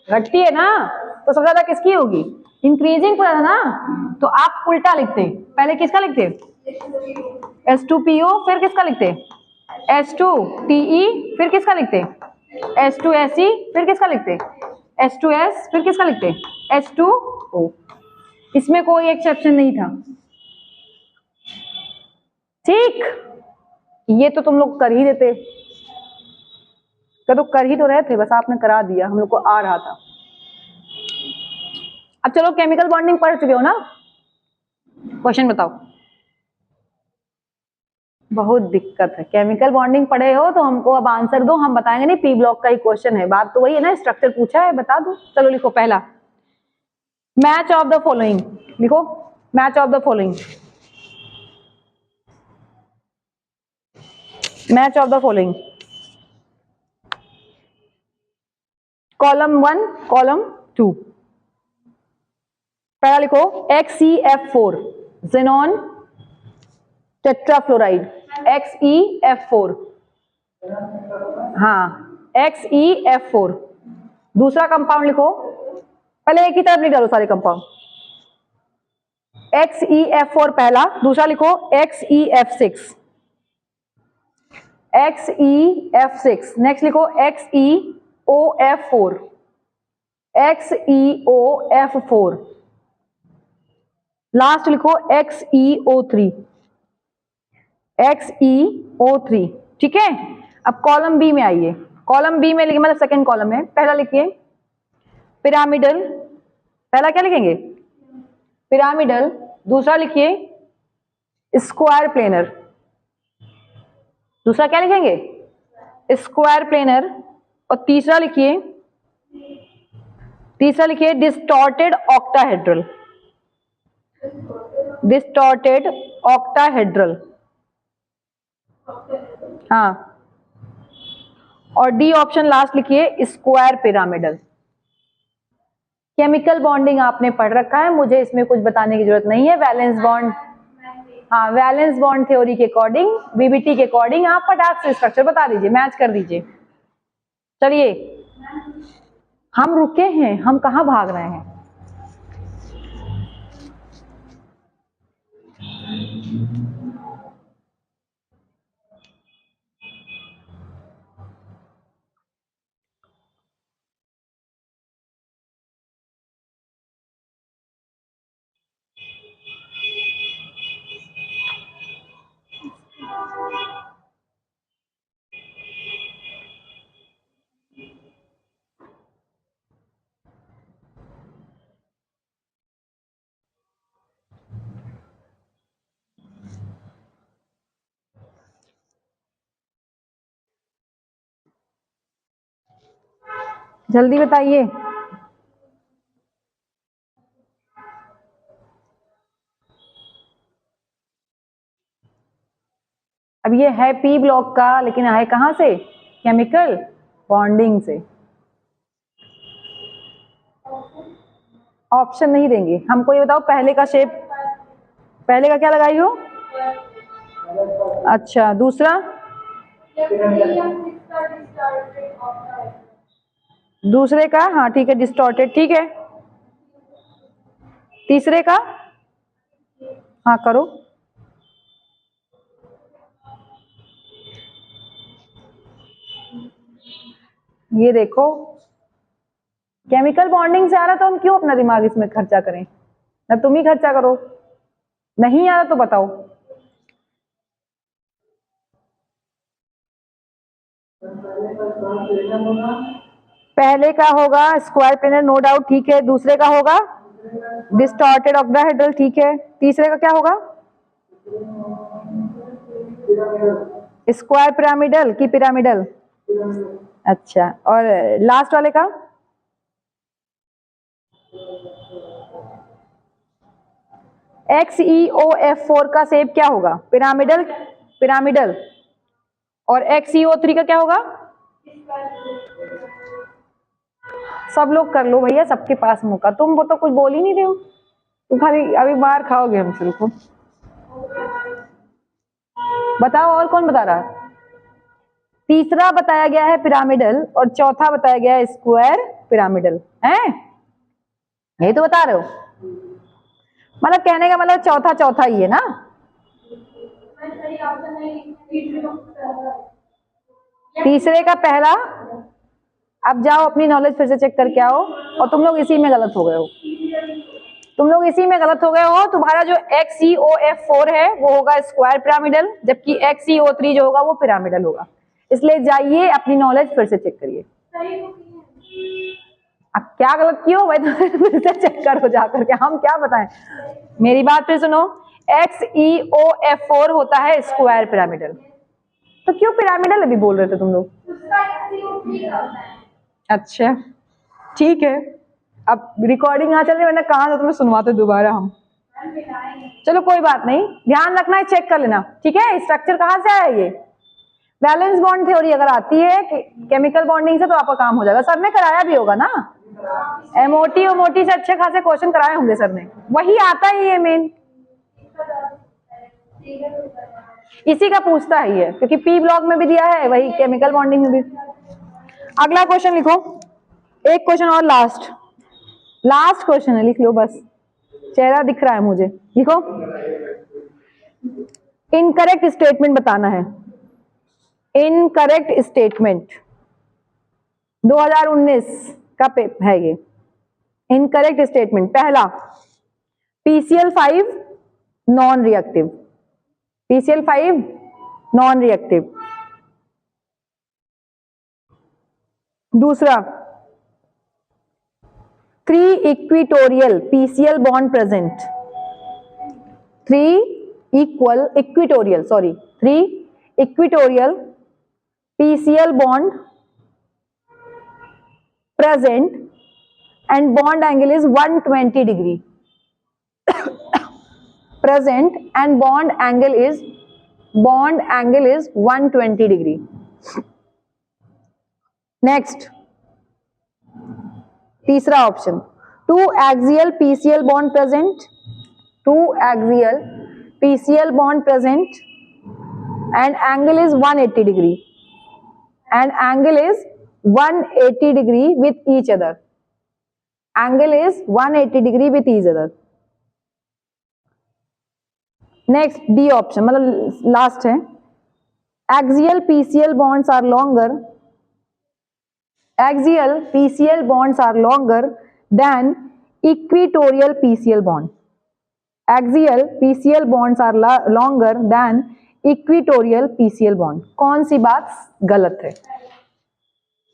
Speaker 1: घटती है ना, तो सबसे ज्यादा किसकी होगी, इंक्रीजिंग पर है ना, तो आप उल्टा लिखते, पहले किसका लिखते, H2PO, फिर किसका लिखते, H2Te, फिर किसका लिखते, H2Se, फिर किसका लिखते, H2S, फिर किसका लिखते, H2O। इसमें कोई एक्सेप्शन नहीं था। ठीक, ये तो तुम लोग कर ही देते, तो कर ही तो रहे थे, बस आपने करा दिया, हम लोग को आ रहा था। अब चलो केमिकल बॉन्डिंग पढ़ चुके हो ना, क्वेश्चन बताओ। बहुत दिक्कत है, केमिकल बॉन्डिंग पढ़े हो तो हमको अब आंसर दो, हम बताएंगे नहीं, पी ब्लॉक का ही क्वेश्चन है, बात तो वही है ना, स्ट्रक्चर पूछा है बता दो। चलो लिखो पहला, मैच ऑफ द फॉलोइंग, लिखो match of the following, match of the following, column 1, column 2। पहला लिखो XeF4, जेनॉन टेट्राफ्लोराइड, XeF4, हाँ XeF4। दूसरा कंपाउंड लिखो, पहले एक ही तरफ लिख डालो सारे कंपाउंड, XeF4 पहला, दूसरा लिखो XeF6, XeF6, नेक्स्ट लिखो XeOF4, XeOF4, लास्ट लिखो XeO3, XeO3। ठीक है, अब कॉलम बी में आइए, कॉलम बी में लिखिए, मतलब सेकंड कॉलम में, पहला लिखिए पिरामिडल, पहला क्या लिखेंगे, पिरामिडल, दूसरा लिखिए स्क्वायर प्लेनर, दूसरा क्या लिखेंगे, स्क्वायर प्लेनर, और तीसरा लिखिए डिस्टॉर्टेड ऑक्टाहेड्रल, डिस्टॉर्टेड ऑक्टाहेड्रल, हाँ, और डी ऑप्शन लास्ट लिखिए स्क्वायर पिरामिडल। केमिकल बॉन्डिंग आपने पढ़ रखा है, मुझे इसमें कुछ बताने की जरूरत नहीं है। वैलेंस बॉन्ड, हाँ वैलेंस बॉन्ड थ्योरी के अकॉर्डिंग, बीबीटी के अकॉर्डिंग आप फटाक से स्ट्रक्चर बता दीजिए, मैच कर दीजिए। चलिए हम रुके हैं, हम कहाँ भाग रहे हैं। जल्दी बताइए। अब ये है पी ब्लॉक का, लेकिन आए कहां से, केमिकल बॉन्डिंग से। ऑप्शन नहीं देंगे हमको, ये बताओ पहले का शेप, पहले का क्या लगाई हो, अच्छा दूसरा, दूसरे का, हाँ ठीक है डिस्टॉर्टेड, ठीक है, तीसरे का, हाँ करो, ये देखो केमिकल बॉन्डिंग से आ रहा, तो हम क्यों अपना दिमाग इसमें खर्चा करें, ना तुम ही खर्चा करो, नहीं आ रहा तो बताओ। पहले का होगा स्क्वायर प्लेनर, नो डाउट, ठीक है, दूसरे का होगा डिस्टॉर्टेड ऑक्टाहेड्रल, ठीक है, तीसरे का क्या होगा, स्क्वायर पिरामिडल की पिरामिडल? अच्छा, और लास्ट वाले का? XeO-F4 का शेप क्या होगा? Pyramidal, pyramidal. और XeO3 का क्या होगा? सब लोग कर लो भैया, सबके पास मौका। तुम वो तो कुछ बोल ही नहीं रहे हो, तुम खाली अभी मार खाओगे हमसे। रुको, बताओ और कौन बता रहा है? तीसरा बताया गया है पिरामिडल और चौथा बताया गया है स्क्वायर पिरामिडल, है यही तो बता रहे हो? मतलब कहने का मतलब चौथा चौथा ही है ना? तीसरे का पहला। अब जाओ अपनी नॉलेज फिर से चेक करके आओ। और तुम लोग इसी में गलत हो गए हो, तुम लोग इसी में गलत हो गए हो। तुम्हारा जो XeO-F4 है वो होगा स्क्वायर पिरामिडल, जबकि XeO3 जो होगा वो पिरामिडल होगा। इसलिए जाइए अपनी नॉलेज फिर से चेक करिए। अब क्या गलत किया हो भाई, तो फिर से चेक करो जा करके, हम क्या बताएं। मेरी बात फिर सुनो, XeO-F4 होता है स्क्वायर पिरामिडल। तो क्यों पिरामिडल अभी बोल रहे थे तुम लोग? अच्छा ठीक है, अब रिकॉर्डिंग यहाँ चल रही है, वरना कहाँ था तुम्हें सुनवाते दोबारा हम। चलो कोई बात नहीं, ध्यान रखना है, चेक कर लेना, ठीक है। स्ट्रक्चर कहाँ से आया ये? वैलेंस बॉन्ड थ्योरी अगर आती है केमिकल बॉन्डिंग से तो आपका काम हो जाएगा। सर ने कराया भी होगा ना, एमओटी ओमोटी से अच्छे खासे क्वेश्चन कराए होंगे सर ने, वही आता ही है मेन, इसी का पूछता है ये, क्योंकि पी ब्लॉक में भी दिया है, वही केमिकल बॉन्डिंग में भी। अगला क्वेश्चन लिखो, एक क्वेश्चन और, लास्ट लास्ट क्वेश्चन है, लिख लो बस, चेहरा दिख रहा है मुझे, लिखो। इनकरेक्ट स्टेटमेंट बताना है, इनकरेक्ट स्टेटमेंट 2019 का पेपर है ये। इनकरेक्ट स्टेटमेंट, पहला PCl5 non reactive, PCl5 non reactive. दूसरा 3 equatorial PCl bond present, 3 equatorial PCl bond present and bond angle is 120 degree. Present and bond angle is 120 degree. Next, तीसरा option, 2 axial PCl bond present, 2 axial PCl bond present and angle is 180 degree, and angle is 180 degree with each other, angle is 180 degree with each other. Next D option, मतलब last है, axial PCl bonds are longer, axial PCl bonds are longer than equatorial PCl bond, axial PCl bonds are longer than equatorial PCl bond. कौन सी बात गलत है?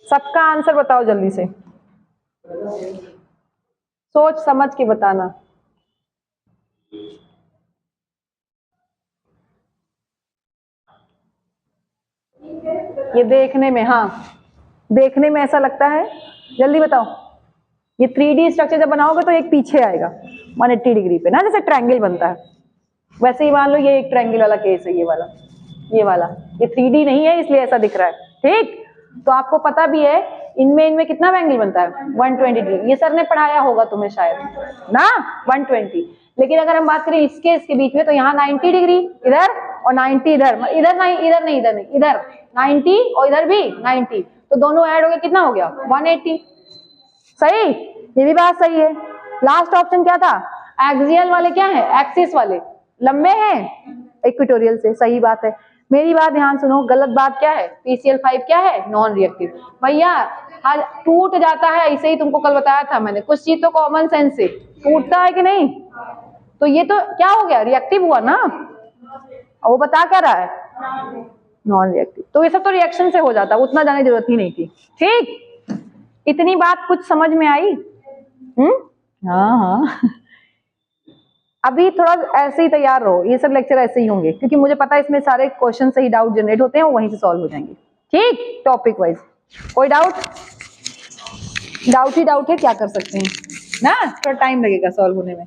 Speaker 1: सबका answer बताओ जल्दी से, सोच समझ के बताना। ये देखने में, हाँ देखने में ऐसा लगता है, जल्दी बताओ। ये 3D स्ट्रक्चर जब बनाओगे तो एक पीछे आएगा 180 डिग्री पे ना, जैसे ट्रायंगल बनता है वैसे ही मान लो ये एक ट्रायंगल वाला केस है, ये वाला, ये 3D नहीं है इसलिए ऐसा दिख रहा है, ठीक। तो आपको पता भी है इनमें कितना एंगल बनता है, 120 डिग्री। ये सर ने पढ़ाया होगा तुम्हें शायद ना, 120। लेकिन अगर हम बात करें इसके इसके बीच में, तो यहाँ 90 डिग्री इधर और 90 इधर, इधर नहीं, इधर 90 और इधर भी 90, तो दोनों ऐड हो गया, कितना हो गया 180। सही, ये भी बात सही है। लास्ट ऑप्शन क्या था? एक्सियल वाले क्या है, एक्सिस वाले लंबे हैं इक्वेटोरियल से, सही बात है। मेरी बात ध्यान सुनो, गलत बात क्या है? PCl5 क्या है? Non reactive. भैया हर टूट जाता है, ऐसे ही तुमको कल बताया था मैंने, कुछ चीज तो कॉमन सेंस से टूटता है कि नहीं, तो ये तो क्या हो गया, रिएक्टिव हुआ ना। और वो बता क्या रहा है, नॉन रिएक्टिव। तो ये सब तो रिएक्शन से हो जाता, उतना जाने की जरूरत ही नहीं थी, ठीक। इतनी बात कुछ समझ में आई? हाँ। अभी थोड़ा ऐसे ही तैयार रहो, ये सब लेक्चर ऐसे ही होंगे क्योंकि मुझे पता है इसमें सारे क्वेश्चन से ही डाउट जनरेट होते हैं, वहीं से सॉल्व हो जाएंगे। ठीक, टॉपिक वाइज कोई डाउट ही डाउट है, क्या कर सकते हैं ना, थोड़ा टाइम लगेगा सॉल्व होने में।